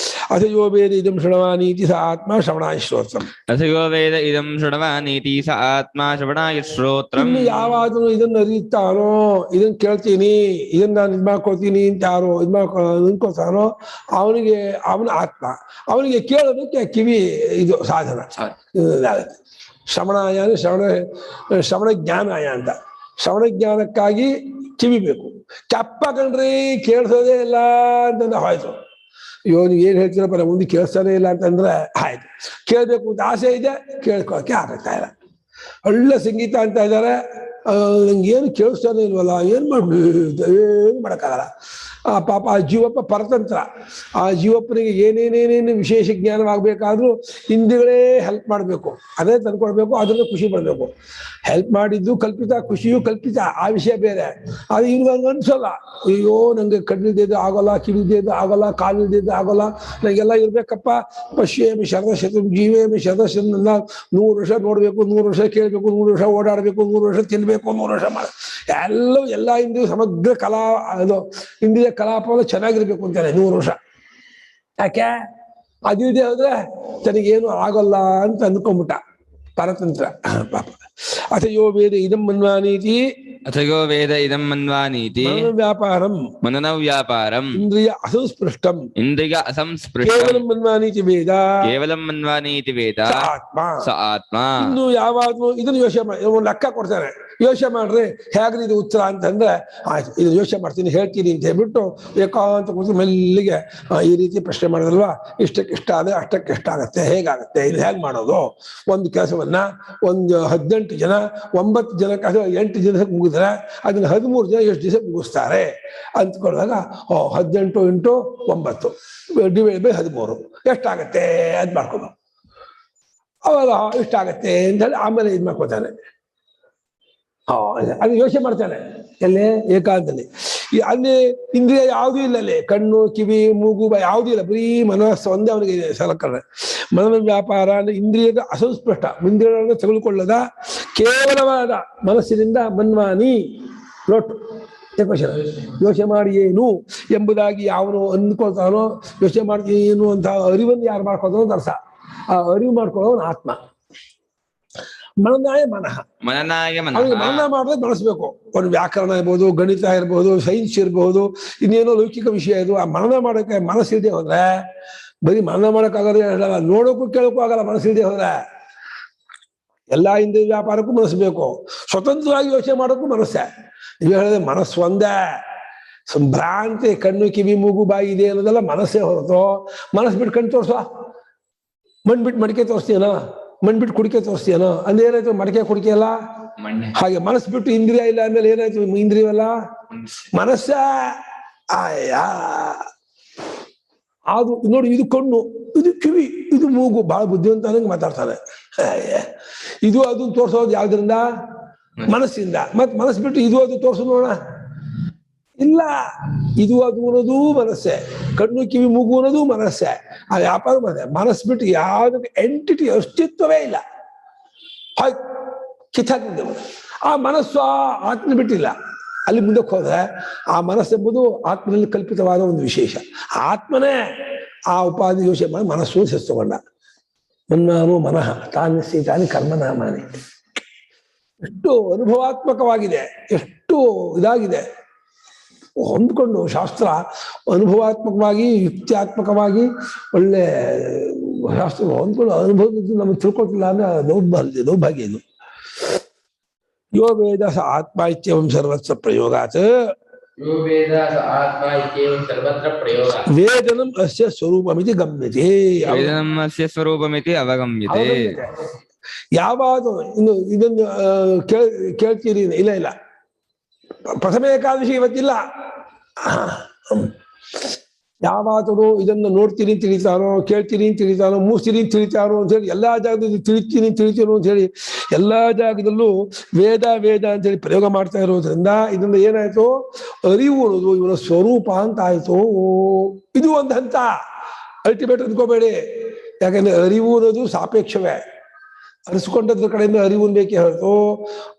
ಅಥಯೋ ವೇದ ಇದಂ ಶೃಣವಾನೀತಿ ಸ ಆತ್ಮ ಶ್ರವಣಾಯ ಶ್ರೋತ್ರಂ ಅಥಯೋ ವೇದ ಇದಂ ಶೃಣವಾನೀತಿ ಸ ಆತ್ಮ ಶ್ರವಣಾಯ ಶ್ರೋತ್ರಂ ಯಾವಾಗಲೂ ಇದನ್ನ ಅರಿತಾನೋ ಇದನ್ನ ಕೇಳ್ತೀನಿ ಇದನ್ನ ನಾನು ಇದ್ ಮಾಡ್ಕೊಳ್ತೀನಿ ಅಂತ ಯಾರೋ ಅನ್ಕೋತಾನೋ ಅವನಿಗೆ ಅವನ ಆತ್ಮ ಅವನಿಗೆ ಕೇಳೋದಕ್ಕೆ ಕಿವಿ ಇದು ಸಾಧನ ಶ್ರವಣಾಯ ಶ್ರವಣ ಜ್ಞಾನಾಯ ಅಂತ ಶ್ರವಣ ಜ್ಞಾನಕ್ಕಾಗಿ ಕಿವಿ ಬೇಕು ಕೆಪ್ಪ ಕಂಡ್ರಿ ಕೇಳಿಸೋದೇ ಇಲ್ಲ ಅಂತಂದ್ರೆ ಆಯ್ತು ಅಯ್ಯೋ ನೀವು ಏನ್ ಹೇಳ್ತೀರಪ್ಪ ಮುಂದೆ ಕೇಳಿಸ್ತಾನೆ ಇಲ್ಲ ಅಂತಂದ್ರೆ ಆಯ್ತು ಕೇಳ್ಬೇಕು ಅಂತ ಆಸೆ ಇದೆ ಕೇಳ್ಕೊಳಕ್ಕೆ ಆಗ್ತಾ ಇಲ್ಲ ಒಳ್ಳೆ ಸಂಗೀತ ಅಂತ ಇದ್ದಾರೆ ನಂಗೆ ಏನು ಕೇಳಿಸ್ತಾನೆ ಇಲ್ವಲ್ಲ ಏನ್ ಮಾಡಕ್ಕಾಗಲ್ಲ ಆ ಪಾಪ ಆ ಜೀವಪ್ಪ ಪರತಂತ್ರ ಆ ಜೀವಪ್ಪನಿಗೆ ಏನೇನೇನೇನು ವಿಶೇಷ ಜ್ಞಾನವಾಗಬೇಕಾದ್ರೂ ಇಂದ್ರಿಯಗಳೇ ಹೆಲ್ಪ್ ಮಾಡಬೇಕು ಅದೇ ತಂದ್ಕೊಡ್ಬೇಕು ಅದನ್ನು ಖುಷಿ ಪಡ್ಬೇಕು ಹೆಲ್ಪ್ ಮಾಡಿದ್ದು ಕಲ್ಪಿತ ಖುಷಿಯು ಕಲ್ಪಿತ ಆ ವಿಷಯ ಬೇರೆ ಅದು ಇವ್ರಿಗೆ ಅನ್ಸಲ್ಲ ಅಯ್ಯೋ ನಂಗೆ ಕಣ್ಣಿಲ್ದಿದ್ದು ಆಗೋಲ್ಲ ಕಿವಿಲ್ದಿದ್ದು ಆಗೋಲ್ಲ ಕಾಲಿಲ್ದಿದ್ದು ಆಗೋಲ್ಲ ನಂಗೆಲ್ಲ ಇರ್ಬೇಕಪ್ಪ ಪಶ್ಯೇಮಿ ಶರದಶತ ಜೀವೇಮಿ ಶರದಶ 100 ವರ್ಷ ನೋಡ್ಬೇಕು 100 ವರ್ಷ ಕೇಳ್ಬೇಕು 100 ವರ್ಷ ಓಡಾಡ್ಬೇಕು 100 ವರ್ಷ ತಿನ್ಬೇಕು 100 ವರ್ಷ ಮಾಡ ಎಲ್ಲ ಇಂದ್ರಿಯ ಸಮಗ್ರ ಕಲಾ ಅದು ಇಂದ್ರಿಯ ಕಲಾಪವನ್ನು ಚೆನ್ನಾಗಿರ್ಬೇಕು ಅಂತಾನೆ 100 ವರ್ಷ ಯಾಕೆ ಅದಿದೆ ಹೋದ್ರೆ ತನಗೇನು ಆಗೋಲ್ಲ ಅಂತ ಅಂದ್ಕೊಂಡ್ಬಿಟ್ಟ ಪರತಂತ್ರ ಪಾಪ ಅಥಯೋ ವೇದ ಇದಂ ಮನ್ವಾನೀತಿ ಅಥಯೋ ವೇದ ಇದಂ ಮನ್ವಾನೀತಿ ಮನನ ವ್ಯಾಪಾರಂ ಇಂದ್ರಿಯ ಅಸಂಸ್ಪೃಷ್ಟಂ ಕೇವಲಂ ಮನ್ವಾನೀತಿ ವೇದ ಸ ಆತ್ಮ ಇನ್ನು ಯಾವಾಗ್ಲೂ ಇದನ್ನು ಯೋಚನೆ ಮಾಡಿ ಒಂದು ಲೆಕ್ಕ ಕೊಡ್ತಾರೆ ಯೋಚನೆ ಮಾಡ್ರಿ ಹೇಗ್ರಿ ಇದು ಉತ್ತರ ಅಂತಂದ್ರೆ ಆಯ್ತು ಇದು ಯೋಚನೆ ಮಾಡ್ತೀನಿ ಹೇಳ್ತೀನಿ ಅಂತ ಹೇಳ್ಬಿಟ್ಟು ಏಕಾಂತ ಕೂತು ಮೆಲ್ಲಿಗೆ ಈ ರೀತಿ ಪ್ರಶ್ನೆ ಮಾಡಿದ್ರಲ್ವಾ ಇಷ್ಟಕ್ಕೆ ಇಷ್ಟ ಆದ್ರೆ ಅಷ್ಟಕ್ಕೆ ಇಷ್ಟ ಆಗತ್ತೆ ಹೇಗಾಗತ್ತೆ ಇದು ಹೇಗೆ ಮಾಡೋದು ಒಂದು ಕೆಲಸವನ್ನ ಒಂದು 18 ಜನ 9 ಜನಕ್ಕೆ ಅಥವಾ 8 ಜನಕ್ಕೆ ಮುಗಿದ್ರೆ ಅದನ್ನ 13 ಜನ ಎಷ್ಟು ದಿವಸ ಮುಗಿಸ್ತಾರೆ ಅಂದ್ಕೊಂಡಾಗ 18 × 9 ಡಿವೈಡ್ ಬೈ 13 ಎಷ್ಟಾಗತ್ತೆ ಅದ್ ಮಾಡ್ಕೊಂಡು ಅವಾಗ ಇಷ್ಟ ಆಗತ್ತೆ ಅಂತ ಹೇಳಿ ಆಮೇಲೆ ಇದ್ ಮಾಡ್ಕೊತಾನೆ ಅದು ಯೋಚನೆ ಮಾಡ್ತಾನೆ ಎಲ್ಲೇ ಏಕಾಂತದಲ್ಲಿ ಅಲ್ಲಿ ಇಂದ್ರಿಯ ಯಾವುದೂ ಇಲ್ಲ ಅಲ್ಲಿ ಕಣ್ಣು ಕಿವಿ ಮೂಗು ಯಾವುದೂ ಇಲ್ಲ ಬರೀ ಮನಸ್ಸು ಒಂದೇ ಅವನಿಗೆ ಸಲಕರಣೆ ಮನನ ವ್ಯಾಪಾರ ಅಂದ್ರೆ ಇಂದ್ರಿಯದ ಅಸಂಸ್ಪೃಷ್ಟ ಇಂದ್ರಿಯಗಳನ್ನು ತೆಗೆದುಕೊಳ್ಳದ ಕೇವಲವಾದ ಮನಸ್ಸಿನಿಂದ ಮನ್ವಾನಿ ನೋಟು ಯೋಚನೆ ಮಾಡಿ ಏನು ಎಂಬುದಾಗಿ ಯಾವನು ಅಂದ್ಕೊಳ್ತಾನೋ ಯೋಚನೆ ಮಾಡಿ ಏನು ಅಂತ ಅರಿವನ್ನು ಯಾರು ಮಾಡ್ಕೊಳ್ತಾನೋ ಅಂತ ಅರ್ಥ ಆ ಅರಿವು ಮಾಡ್ಕೊಳ್ಳೋನು ಆತ್ಮ ಮನನಾಯ ಮನನ ಮಾಡೋದು ಬಳಸ್ಬೇಕು ಒಂದು ವ್ಯಾಕರಣ ಇರ್ಬೋದು ಗಣಿತ ಇರ್ಬೋದು ಸೈನ್ಸ್ ಇರ್ಬೋದು ಇನ್ನೇನೋ ಲೌಕಿಕ ವಿಷಯ ಇದು ಆ ಮನನ ಮಾಡೋಕೆ ಮನಸ್ಸಿಲ್ದೆ ಹೋದ್ರೆ ಬರೀ ಮನನ ಮಾಡೋಕ್ಕಾಗೋದೇ ಹೇಳಲ್ಲ ನೋಡೋಕ್ಕೂ ಕೇಳೋಕ್ಕೂ ಆಗಲ್ಲ ಮನಸ್ಸಿಲ್ದೆ ಹೋದ್ರೆ ಎಲ್ಲಾ ಇಂದ್ರಿಯ ವ್ಯಾಪಾರಕ್ಕೂ ಮನಸ್ಸು ಸ್ವತಂತ್ರವಾಗಿ ಯೋಚನೆ ಮಾಡೋಕ್ಕೂ ಮನಸ್ಸೇ ನೀವು ಹೇಳಿದ್ರೆ ಮನಸ್ಸು ಒಂದೇ ಭ್ರಾಂತಿ ಕಣ್ಣು ಕಿವಿ ಮೂಗು ಬಾಯಿ ಇದೆ ಅನ್ನೋದೆಲ್ಲ ಮನಸ್ಸೇ ಹೊರತು ಮನಸ್ಸು ಬಿಟ್ಟು ಕಣ್ಣು ತೋರ್ಸೋ ಮಣ್ ಬಿಟ್ಟು ಮಡಿಕೆ ತೋರಿಸ್ತೀಯನೋ ಮಣ್ ಬಿಟ್ಟು ಕುಡಿಕೆ ತೋರಿಸ್ತೀಯನೋ ಅಂದ್ರೆ ಏನಾಯ್ತು ಮಡಿಕೆ ಕುಡಿಕೆ ಅಲ್ಲ ಹಾಗೆ ಮನಸ್ಸು ಬಿಟ್ಟು ಇಂದ್ರಿಯ ಇಲ್ಲ ಅಂದ್ಮೇಲೆ ಏನಾಯ್ತು ಇಂದ್ರಿಯವಲ್ಲ ಮನಸ್ಸ ಆಯಾ ಅದು ನೋಡಿ ಇದು ಕಣ್ಣು ಇದು ಕಿವಿ ಇದು ಮೂಗು ಬಹಳ ಬುದ್ಧಿವಂತ ಮಾತಾಡ್ತಾನೆ ಇದು ಅದನ್ನ ತೋರ್ಸೋದು ಯಾವ್ದ್ರಿಂದ ಮನಸ್ಸಿಂದ. ಮತ್ ಮನಸ್ಸು ಬಿಟ್ಟು ಇದು ಅದು ತೋರಿಸು ನೋಡೋಣ, ಇಲ್ಲ. ಇದು ಅದು ಅನ್ನೋದು ಮನಸ್ಸೆ, ಕಣ್ಣು ಕಿವಿ ಮೂಗು ಅನ್ನೋದು ಮನಸ್ಸೆ. ಆ ವ್ಯಾಪಾರ ಮನಸ್ಸು ಬಿಟ್ಟು ಯಾವುದಕ್ಕೆ ಎಂಟಿಟಿ ಅಸ್ತಿತ್ವವೇ ಇಲ್ಲ. ಹಾಯ್ ಕಿತ್ತಾಕಿದ್ದೇವೆ. ಆ ಮನಸ್ಸು ಆ ಆತ್ಮ ಬಿಟ್ಟಿಲ್ಲ. ಅಲ್ಲಿ ಮುಂದಕ್ಕೆ ಹೋದ್ರೆ ಆ ಮನಸ್ಸೆಂಬುದು ಆತ್ಮನಲ್ಲಿ ಕಲ್ಪಿತವಾದ ಒಂದು ವಿಶೇಷ. ಆತ್ಮನೇ ಆ ಉಪಾಧಿ ಯೋಚನೆ ಮಾಡಿ ಮನಸ್ಸು ಸೆಸ್ತಗೊಂಡ. ಮನ್ನಾನು ಮನಃ ತಾನ್ಯಸ್ಸಿ ತಾನಿ ಕರ್ಮನಾಮಾನಿ. ಎಷ್ಟು ಅನುಭವಾತ್ಮಕವಾಗಿದೆ, ಎಷ್ಟು ಇದಾಗಿದೆ. ಹೊಂದ್ಕೊಂಡು ಶಾಸ್ತ್ರ ಅನುಭವಾತ್ಮಕವಾಗಿ ಯುಕ್ತ್ಯಾತ್ಮಕವಾಗಿ ಒಳ್ಳೆ ಶಾಸ್ತ್ರ ಹೊಂದ್ಕೊಂಡು ಅನುಭವದ್ದು ನಮಗೆ ತಿಳ್ಕೊತಿಲ್ಲ ಅಂದ್ರೆ ದೌರ್ಭಾಗ್ಯ ಇದು. ಯೋ ವೇದ ಸ ಆತ್ಮ ಇತ್ಯಂ ಸರ್ವತ್ರ ಪ್ರಯೋಗಾತ್ ವೇದನಂ ಅಸ್ಯ ಸ್ವರೂಪಮಿತಿ ಗಮ್ಯತೆ. ಸ್ವರೂಪಮಿತಿ ಅವಗಮ್ಯತೆ. ಯಾವಾಗ ಇನ್ನು ಇದನ್ನು ಕೇಳ್ತೀರಿ? ಇಲ್ಲ, ಪ್ರಥಮ ಏಕಾದಶಿ ಇವತ್ತಿಲ್ಲ. ಯಾವಾತನು ಇದನ್ನು ನೋಡ್ತೀನಿ ತಿಳಿತಾನೋ, ಕೇಳ್ತೀನಿ ತಿಳಿತಾನೋ, ಮೂಸ್ತೀನಿ ತಿಳಿತಾನೋ ಅಂತ ಹೇಳಿ ಎಲ್ಲಾ ಜಾಗದಲ್ಲಿ ತಿಳಿತೀನೋ ಅಂತ ಹೇಳಿ ಎಲ್ಲಾ ಜಾಗದಲ್ಲೂ ವೇದ ಅಂತೇಳಿ ಪ್ರಯೋಗ ಮಾಡ್ತಾ ಇರೋದ್ರಿಂದ ಇದರಿಂದ ಏನಾಯ್ತು? ಅರಿವು ಅನ್ನೋದು ಇವರ ಸ್ವರೂಪ ಅಂತ ಆಯ್ತು. ಇದು ಒಂದು ಹಂತ, ಅಲ್ಟಿಮೇಟ್ ಅಂದ್ಕೋಬೇಡಿ. ಯಾಕಂದ್ರೆ ಅರಿವು ಅನ್ನೋದು ಸಾಪೇಕ್ಷವೇ. ಅರಿಸ್ಕೊಂಡದ್ರ ಕಡೆಯಿಂದ ಅರಿವು ಬೇಕೇ ಹೊರತು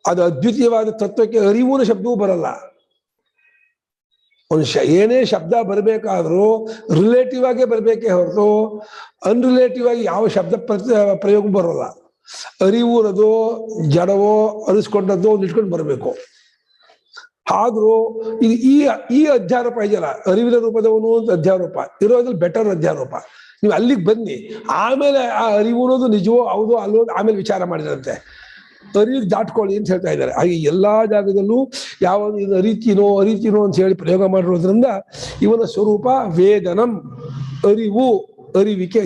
ಅದು ಅದ್ವಿತೀಯವಾದ ತತ್ವಕ್ಕೆ ಅರಿವಿನ ಶಬ್ದವೂ ಬರಲ್ಲ. ಒಂದು ಏನೇ ಶಬ್ದ ಬರಬೇಕಾದ್ರೂ ರಿಲೇಟಿವ್ ಆಗೇ ಬರ್ಬೇಕೇ ಹೊರತು ಅನ್ರಿಲೇಟಿವ್ ಆಗಿ ಯಾವ ಶಬ್ದ ಪ್ರಯೋಗ ಬರೋಲ್ಲ. ಅರಿವು ಅನ್ನೋದು ಜಡವೋ ಅರಿಸ್ಕೊಂಡದ್ದು ಒಂದು ಇಟ್ಕೊಂಡು ಬರಬೇಕು. ಆದ್ರೂ ಇದು ಈ ಅಧ್ಯಾರೋಪ ಇದೆಯಲ್ಲ, ಅರಿವಿನ ರೂಪದವನು ಅಂತ ಅಧ್ಯಾರೋಪ ಇರೋದ್ರಲ್ಲಿ ಬೆಟರ್ ಅಧ್ಯಾರೋಪ. ನೀವು ಅಲ್ಲಿಗೆ ಬನ್ನಿ, ಆಮೇಲೆ ಆ ಅರಿವು ಅನ್ನೋದು ನಿಜವೋ ಹೌದೋ ಅಲ್ಲೋ ಆಮೇಲೆ ವಿಚಾರ ಮಾಡಿದ್ರಂತೆ. ಅರಿವು ದಾಟ್ಕೊಳ್ಳಿ ಅಂತ ಹೇಳ್ತಾ ಇದ್ದಾರೆ. ಹಾಗೆ ಎಲ್ಲಾ ಜಾಗದಲ್ಲೂ ಯಾವ ಇದು ಅರಿತೀನೋ ಅಂತ ಹೇಳಿ ಪ್ರಯೋಗ ಮಾಡಿರೋದ್ರಿಂದ ಇವನ ಸ್ವರೂಪ ವೇದನಂ, ಅರಿವು, ಅರಿವಿಕೆ.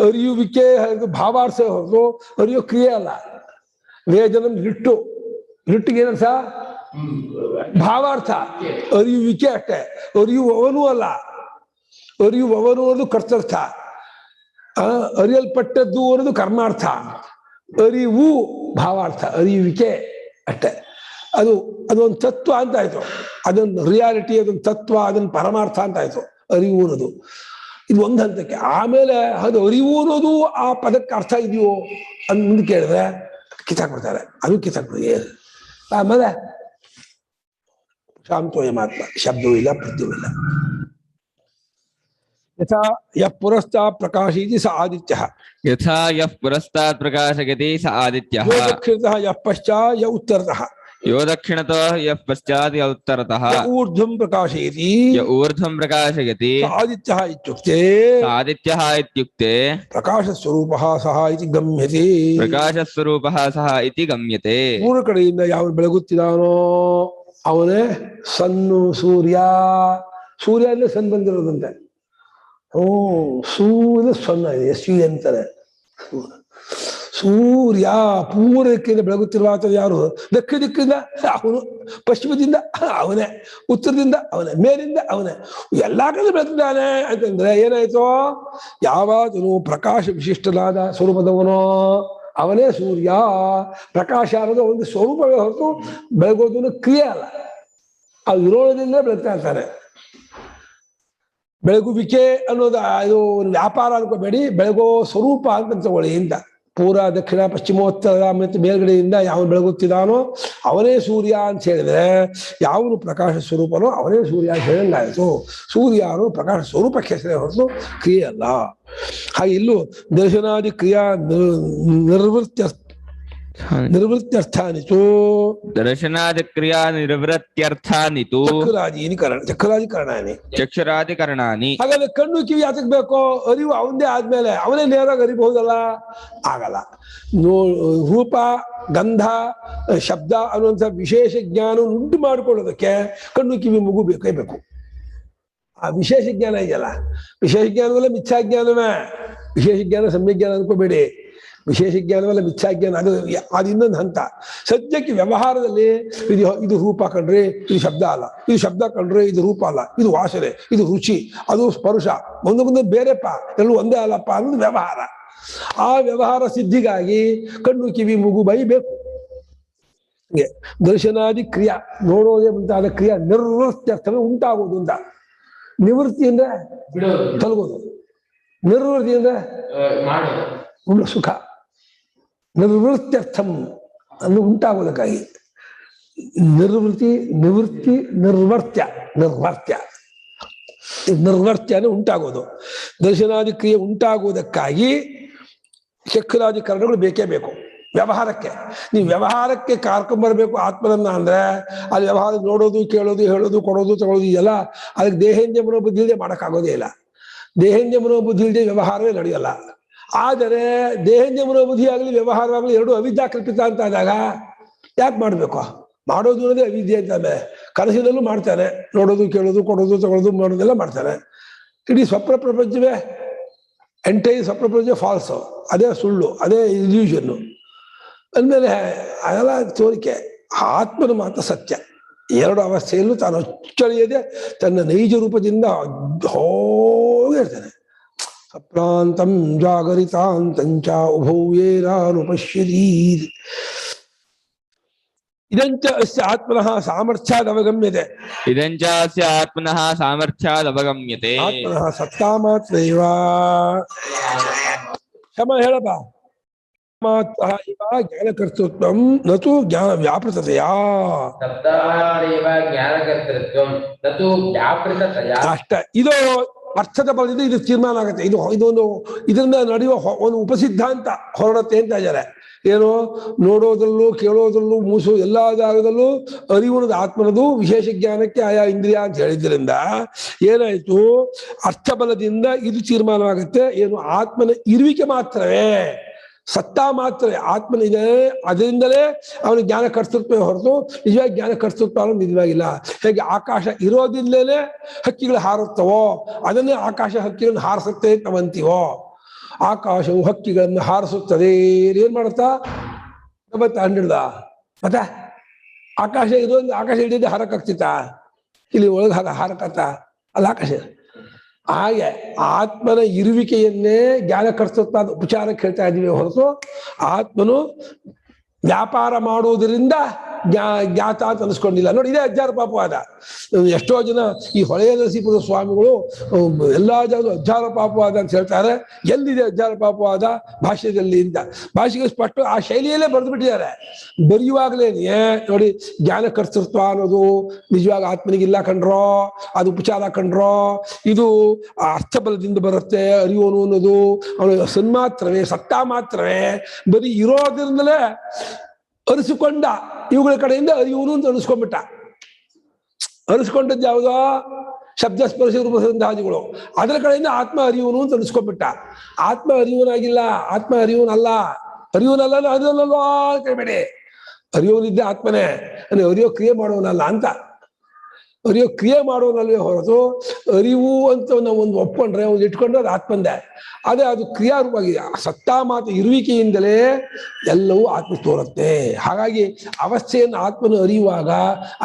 ಅರಿಯುವಿಕೆ ಭಾವಾರ್ಥ ಹೊರತು ಅರಿಯೋ ಕ್ರಿಯೆ ಅಲ್ಲ. ವೇದನಂ ಲಿಟ್ಟಿಗೆ ಏನರ್ಥ? ಭಾವಾರ್ಥ. ಅರಿಯುವಿಕೆ ಅಷ್ಟೇ, ಅರಿಯುವವನು ಅಲ್ಲ. ಅರಿಯುವವನು ಅನ್ನೋದು ಕರ್ತರ್ಥ, ಅರಿಯಲ್ಪಟ್ಟದ್ದು ಅನ್ನೋದು ಕರ್ಮಾರ್ಥ. ಅರಿವು ಭಾವಾರ್ಥ, ಅರಿಯುವಿಕೆ ಅಷ್ಟೇ. ಅದೊಂದು ತತ್ವ ಅಂತ ಆಯ್ತು. ಅದೊಂದು ರಿಯಾಲಿಟಿ, ಅದೊಂದು ತತ್ವ, ಅದೊಂದು ಪರಮಾರ್ಥ ಅಂತ ಆಯ್ತು ಅರಿವು ಅನ್ನೋದು. ಇದು ಒಂದು ಹಂತಕ್ಕೆ. ಆಮೇಲೆ ಅದು ಅರಿವು ಅನ್ನೋದು ಆ ಪದಕ್ಕೆ ಅರ್ಥ ಇದೆಯೋ ಅಂತ ಮುಂದೆ ಕೇಳಿದ್ರೆ ಕಿತ್ತಾಕ್ಬಿಡ್ತಾರೆ. ಅದು ಕಿತ್ತಾಕ್ಬಿಡಿ. ಆಮೇಲೆ ಶಾಂತೋಯಮಾತ್ಮ, ಶಬ್ದವೂ ಇಲ್ಲ, ಪ್ರತ್ಯವೂ ಇಲ್ಲ. ಯಥಾ ಯಃ ಪುರಸ್ತಾತ್ ಪ್ರಕಾಶಯತಿ ಸ ಆದಿತ್ಯಃ. ಯಥಾ ಯಃ ಪ್ರಕಾಶಯತಿ ಸ ಆದಿತ್ಯಃ. ಯೋ ದಕ್ಷಿಣತಃ ಯಃ ಪಶ್ಚಾತ್ ಯಃ ಉತ್ತರತಃ. ಯೋ ದಕ್ಷಿಣತಃ ಯಃ ಪಶ್ಚಾತ್ ಯಃ ಉತ್ತರತಃ. ಊರ್ಧ್ವಂ ಪ್ರಕಾಶಯತಿ ಊರ್ಧ್ವಂ ಪ್ರಕಾಶಯತಿ ಆದಿತ್ಯಃ ಇತ್ಯುಕ್ತೆ. ಆದಿತ್ಯಃ ಇತ್ಯುಕ್ತೆ ಪ್ರಕಾಶ ಸ್ವರೂಪಃ ಸಹ ಇತಿ ಗಮ್ಯತೆ. ಪ್ರಕಾಶ ಸ್ವರೂಪಃ ಸಹ ಇತಿ ಗಮ್ಯತೆ. ಮೂರು ಕಡೆಯಿಂದ ಯಾವ ಬೆಳಗುತ್ತಿದಾನೋ ಅವನೇ ಸನ್ನು. ಸೂರ್ಯ ಅಂದ್ರೆ ಸನ್ ಬಂದಿರೋದಂತೆ. ಸೂರ್ಯ ಸೊನ್ನ SU ಅಂತಾರೆ. ಸೂರ್ಯ ಪೂರ್ವಕ್ಕಿಂದ ಬೆಳಗುತ್ತಿರುವ ಯಾರು? ದಕ್ಷಿಣ ದಿಕ್ಕಿಂದ ಅವನು, ಪಶ್ಚಿಮದಿಂದ ಅವನೇ, ಉತ್ತರದಿಂದ ಅವನೇ, ಮೇಲಿಂದ ಅವನೇ, ಎಲ್ಲಾ ಕಡೆ ಬೆಳಗ್ತಿದ್ದಾನೆ ಅಂತಂದ್ರೆ ಏನಾಯ್ತು? ಯಾವಾಗಲೂ ಪ್ರಕಾಶ ವಿಶಿಷ್ಟನಾದ ಸ್ವರೂಪದವನೋ ಅವನೇ ಸೂರ್ಯ. ಪ್ರಕಾಶ ಅನ್ನೋದು ಒಂದು ಸ್ವರೂಪವೇ ಹೊರತು ಬೆಳಗೋದನ್ನು ಕ್ರಿಯೆ ಅಲ್ಲ. ಅದು ವಿರೋಧದಿಂದ ಬೆಳಗ್ತಾ ಇರ್ತಾನೆ. ಬೆಳಗುವಿಕೆ ಅನ್ನೋದು ಇದು ವ್ಯಾಪಾರ ಅನ್ಕೋಬೇಡಿ, ಬೆಳಗೋ ಸ್ವರೂಪ ಅಂತ ತಗೊಳ್ಳಿ. ಇಂದ ಪೂರ್ವ ದಕ್ಷಿಣ ಪಶ್ಚಿಮೋತ್ತರ ಮತ್ತು ಮೇಲ್ಗಡೆಯಿಂದ ಯಾವ ಬೆಳಗುತ್ತಿದ್ದಾನೋ ಅವನೇ ಸೂರ್ಯ ಅಂತ ಹೇಳಿದ್ರೆ, ಯಾವನು ಪ್ರಕಾಶ ಸ್ವರೂಪನೋ ಅವನೇ ಸೂರ್ಯ ಅಂತ ಹೇಳಂಗಾಯಿತು. ಸೂರ್ಯನು ಪ್ರಕಾಶ ಸ್ವರೂಪಕ್ಕೆ ಹೆಸರೇ ಹೊರತು ಕ್ರಿಯೆ ಅಲ್ಲ. ಹಾಗೆ ಇಲ್ಲೂ ದರ್ಶನಾದಿ ಕ್ರಿಯಾ ನಿರ್ವೃತ್ಯರ್ಥಾನಿತು. ದರ್ಶನಾದಿ ಕ್ರಿಯಾ ನಿರ್ವೃತ್ಯರ್ಥಾನಿತು. ಚಕ್ಷುರಾದಿಕರಣಾನಿ. ಹಾಗಾದ್ರೆ ಕಣ್ಣು ಕಿವಿ ಯಾತಕ್ ಬೇಕೋ? ಅರಿವು ಅವನದೇ ಆದ್ಮೇಲೆ ಅವನೇ ನೇರಾಗಿ ಅರಿಬಹುದಲ್ಲ? ಆಗಲ್ಲ. ರೂಪ, ಗಂಧ, ಶಬ್ದ ಅನ್ನುವಂಥ ವಿಶೇಷ ಜ್ಞಾನ ಉಂಟು ಮಾಡಿಕೊಳ್ಳೋದಕ್ಕೆ ಕಣ್ಣು ಕಿವಿ ಮೂಗು ಬೇಕೇ ಬೇಕು. ಆ ವಿಶೇಷ ಜ್ಞಾನ ಇದೆಯಲ್ಲ, ವಿಶೇಷ ಜ್ಞಾನವಲ್ಲ ಮಿಥ್ಯಾಜ್ಞಾನವೇ. ವಿಶೇಷ ಜ್ಞಾನ ಸಮ್ಯಜ್ಞಾನ ಅನ್ಕೋಬೇಡಿ. ವಿಶೇಷ ಜ್ಞಾನವಲ್ಲ ಮಿಥ್ಯಾಜ್ಞಾನ. ಅದು ಇನ್ನೊಂದು ಹಂತ. ಸದ್ಯಕ್ಕೆ ವ್ಯವಹಾರದಲ್ಲಿ ಇದು ರೂಪ ಕಂಡ್ರೆ ಇದು ಶಬ್ದ ಅಲ್ಲ, ಇದು ಶಬ್ದ ಕಂಡ್ರೆ ಇದು ರೂಪ ಅಲ್ಲ, ಇದು ವಾಸನೆ, ಇದು ರುಚಿ, ಅದು ಸ್ಪರ್ಶ, ಒಂದೊಂದು ಬೇರೆಪ್ಪ, ಎಲ್ಲೂ ಒಂದೇ ಅಲ್ಲಪ್ಪ ಅನ್ನೋದು ವ್ಯವಹಾರ. ಆ ವ್ಯವಹಾರ ಸಿದ್ಧಿಗಾಗಿ ಕಣ್ಣು ಕಿವಿ ಮೂಗು ಬೈ ಬೇಕು. ಹಂಗೆ ದರ್ಶನಾದಿ ಕ್ರಿಯಾ ನೋಡೋದೇ ಮುಂತಾದ ಕ್ರಿಯಾ ನಿರ್ವೃತ್ಯರ್ಥವೇ ಉಂಟಾಗುವುದು ಅಂತ. ನಿವೃತ್ತಿ ಅಂದ್ರೆ ತೊಲಗೋದು, ನಿರ್ವೃತ್ತಿ ಅಂದ್ರೆ ಉಳ್ಳ ಸುಖ. ನಿರ್ವೃತ್ಯರ್ಥಂ ಅನ್ನು ಉಂಟಾಗುವುದಕ್ಕಾಗಿ ನಿವೃತ್ತಿ ನಿರ್ವರ್ತ್ಯ ನಿರ್ವರ್ತ್ಯನೇ ಉಂಟಾಗೋದು. ದರ್ಶನಾದಿ ಕ್ರಿಯೆ ಉಂಟಾಗುವುದಕ್ಕಾಗಿ ಚಕ್ಷುರಾದಿ ಕರಣಗಳು ಬೇಕೇ ಬೇಕು ವ್ಯವಹಾರಕ್ಕೆ. ನೀವು ವ್ಯವಹಾರಕ್ಕೆ ಕಾರ್ಕೊಂಬರ್ಬೇಕು ಆತ್ಮನನ್ನ ಅಂದ್ರೆ ಅಲ್ಲಿ ವ್ಯವಹಾರ ನೋಡೋದು, ಕೇಳೋದು, ಹೇಳೋದು, ಕೊಡೋದು, ತಗೊಳ್ಳೋದು ಇದೆಲ್ಲ ಅದಕ್ಕೆ ದೇಹೇಂದ್ರಿಯ ಮನೋಬುದ್ಧಿ ಇಲ್ಲದೆ ಮಾಡೋಕ್ಕಾಗೋದೇ ಇಲ್ಲ. ದೇಹೇಂದ್ರಿಯ ಮನೋಬುದ್ಧಿ ಇಲ್ಲದೆ ವ್ಯವಹಾರವೇ ನಡೆಯಲ್ಲ. ಆದರೆ ದೇಹೇಂದ್ರಿಯ ಮನೋಬುದ್ಧಿ ಆಗಲಿ ವ್ಯವಹಾರವಾಗಲಿ ಎರಡು ಅವಿದ್ಯಾಕಲ್ಪಿತ ಅಂತ ಆದಾಗ ಯಾಕೆ ಮಾಡ್ಬೇಕು? ಮಾಡೋದು ಅನ್ನೋದೇ ಅವಿದ್ಯೆ ಅಂತಾನೆ. ಕನಸಿನಲ್ಲೂ ಮಾಡ್ತಾನೆ, ನೋಡೋದು, ಕೇಳೋದು, ಕೊಡೋದು, ತಗೊಳ್ಳೋದು, ಮಾಡೋದೆಲ್ಲ ಮಾಡ್ತಾನೆ. ಇಡೀ ಸ್ವಪ್ನ ಪ್ರಪಂಚವೇ ಎಂಟೈರ್ ಸ್ವಪ್ನ ಪ್ರಪಂಚ ಫಾಲ್ಸು, ಅದೇ ಸುಳ್ಳು, ಅದೇ ಇಲ್ಯೂಷನ್ನು ಅಂದಮೇಲೆ ಅದೆಲ್ಲ ತೋರಿಕೆ. ಆತ್ಮನು ಮಾತ್ರ ಸತ್ಯ. ಎರಡು ಅವಸ್ಥೆಯಲ್ಲೂ ತಾನು ಅಚ್ಚಳಿಯದೆ ತನ್ನ ನೈಜ ರೂಪದಿಂದ ಹೋಗಿರ್ತಾನೆ. ಸ್ವಪ್ನಾಂತಂ ಜಾಗರಿತಾಂತಂಚ ಉಭೌ ಏರಾನುಪಶ್ಯತಿ. ಇದಂಚ ಅಸ್ಯ ಆತ್ಮನಃ ಸಾಮರ್ಥ್ಯಾದವಗಮ್ಯತೆ. ಇದಂಚ ಅಸ್ಯ ಆತ್ಮನಃ ಸಾಮರ್ಥ್ಯಾದವಗಮ್ಯತೆ. ಆತ್ಮನಃ ಸತ್ತಾ ಮಾತ್ರೈವ. ಕ್ಷಮ ಹೇಳಪ್ಪ. ಮಾತ್ರ ಇವ ಜ್ಞಾನಕರ್ತೃತ್ವಂ ನತು ಜ್ಞಾನ ವ್ಯಾಪೃತತೆಯ. ಅಷ್ಟ ಇದು ಅರ್ಥದ ಬಲದಿಂದ ಇದು ತೀರ್ಮಾನ ಆಗುತ್ತೆ. ಇದೊಂದು ಇದರಿಂದ ನಡೆಯುವ ಒಂದು ಉಪಸಿದ್ಧಾಂತ ಹೊರಡತ್ತೆ ಅಂತ ಇದ್ದಾರೆ. ಏನು ನೋಡೋದ್ರಲ್ಲೂ ಕೇಳೋದ್ರಲ್ಲೂ ಮೂಸು ಎಲ್ಲಾ ಜಾಗದಲ್ಲೂ ಅರಿವುನದು ಆತ್ಮನದು ವಿಶೇಷ ಜ್ಞಾನಕ್ಕೆ ಆಯಾ ಇಂದ್ರಿಯ ಅಂತ ಹೇಳಿದ್ರಿಂದ ಏನಾಯ್ತು, ಅರ್ಥಬಲದಿಂದ ಇದು ತೀರ್ಮಾನವಾಗುತ್ತೆ. ಏನು ಆತ್ಮನ ಇರುವಿಕೆ ಮಾತ್ರವೇ, ಸತ್ತಾ ಮಾತ್ರವೇ ಆತ್ಮನಿದೆ, ಅದರಿಂದಲೇ ಅವನ ಜ್ಞಾನ ಕರ್ತೃತ್ವ ಹೊರತು ನಿಜವಾಗಿ ಜ್ಞಾನ ಕರ್ತೃತ್ವ ಅನ್ನೋದು ನಿಜವಾಗಿಲ್ಲ. ಹೇಗೆ ಆಕಾಶ ಇರೋದಿಲ್ಲೇ ಹಕ್ಕಿಗಳು ಹಾರುತ್ತವೋ ಅದನ್ನೇ ಆಕಾಶ ಹಕ್ಕಿಗಳನ್ನು ಹಾರಿಸುತ್ತೆ ಅಂತ ನಾವಂತೀವೋ, ಆಕಾಶವು ಹಕ್ಕಿಗಳನ್ನು ಹಾರಿಸುತ್ತದೆ. ಏನ್ ಮಾಡುತ್ತಾ ಹಿಡಿದ ಮತ್ತೆ ಆಕಾಶ ಇರೋದು, ಆಕಾಶ ಹಿಡಿದು ಹಾರಕ್ಕಾಗ್ತಿತ್ತ? ಇಲ್ಲಿ ಒಳಗೆ ಹಾರಕತ್ತ ಅಲ್ಲ ಆಕಾಶ. ಹಾಗೆ ಆತ್ಮನ ಇರುವಿಕೆಯನ್ನೇ ಜ್ಞಾನ ಕರ್ತೃತ್ವ ಉಪಚಾರಕ್ಕೆ ಹೇಳ್ತಾ ಇದ್ದೀವಿ ಹೊರತು ಆತ್ಮನು ವ್ಯಾಪಾರ ಮಾಡುವುದರಿಂದ ಜ್ಞಾತ ಅಂತ ಅನಿಸ್ಕೊಂಡಿಲ್ಲ. ನೋಡಿ, ಇದೇ ಅಜ್ಜಾರ ಪಾಪವಾದ. ಎಷ್ಟೋ ಜನ ಈ ಹೊಳೆಯ ನರಸೀಪುರ ಸ್ವಾಮಿಗಳು ಎಲ್ಲಾ ಜಾಗದೂ ಅಜ್ಜಾರ ಪಾಪವಾದ ಅಂತ ಹೇಳ್ತಾರೆ. ಎಲ್ಲಿದೆ ಅಜ್ಜಾರ ಪಾಪವಾದ ಭಾಷ್ಯದಲ್ಲಿ ಅಂತ? ಭಾಷೆಗೆ ಸ್ಪಷ್ಟ ಆ ಶೈಲಿಯಲ್ಲೇ ಬರೆದು ಬಿಟ್ಟಿದ್ದಾರೆ. ಬರೆಯುವಾಗಲೇನೆ ನೋಡಿ, ಜ್ಞಾನ ಕರ್ತೃತ್ವ ಅನ್ನೋದು ನಿಜವಾಗ ಆತ್ಮನಿಗಿಲ್ಲ ಕಂಡ್ರೋ, ಅದು ಉಪಚಾರ ಕಂಡ್ರೋ, ಇದು ಅರ್ಥಬಲದಿಂದ ಬರುತ್ತೆ. ಅರಿಯೋನು ಅನ್ನೋದು ಅವನು ಸನ್ಮಾತ್ರವೇ, ಸತ್ತಾ ಮಾತ್ರವೇ, ಬರೀ ಇರೋದ್ರಿಂದಲೇ ಅರಿಸಿಕೊಂಡ ಇವುಗಳ ಕಡೆಯಿಂದ ಅರಿಯುವನು ಅಂತ ಅನಿಸ್ಕೊಂಡ್ಬಿಟ್ಟ. ಅನಿಸ್ಕೊಂಡದ್ದು ಯಾವುದೋ ಶಬ್ದ ಸ್ಪರ್ಶ ರೂಪಸಂಧಾದಿಗಳು, ಅದರ ಕಡೆಯಿಂದ ಆತ್ಮ ಅರಿಯುವನು ಅಂತ ಅನಿಸ್ಕೊಂಡ್ಬಿಟ್ಟ. ಆತ್ಮ ಅರಿಯುವನಾಗಿಲ್ಲ, ಆತ್ಮ ಅರಿಯುವನಲ್ಲ. ಅರಿಯುವನಲ್ಲ ಅದಲ್ಲಲ್ವ ಕೇಳಬೇಡಿ. ಅರಿಯುವನಿದ್ದ ಆತ್ಮನೇ, ಅಂದ್ರೆ ಅರಿಯೋ ಕ್ರಿಯೆ ಮಾಡುವನಲ್ಲ ಅಂತ. ಅರಿಯೋ ಕ್ರಿಯೆ ಮಾಡುವನಲ್ವೇ ಹೊರತು ಅರಿವು ಅಂತ ನಾವು ಒಂದು ಒಪ್ಕೊಂಡ್ರೆ, ಒಂದು ಇಟ್ಕೊಂಡ್ರೆ ಅದು ಆತ್ಮಂದೆ. ಅದೇ ಅದು ಕ್ರಿಯಾರೂಪವಾಗಿದೆ. ಸತ್ತಾ ಮಾತು ಇರುವಿಕೆಯಿಂದಲೇ ಎಲ್ಲವೂ ಆತ್ಮ ತೋರುತ್ತೆ. ಹಾಗಾಗಿ ಅವಸ್ಥೆಯನ್ನು ಆತ್ಮನು ಅರಿಯುವಾಗ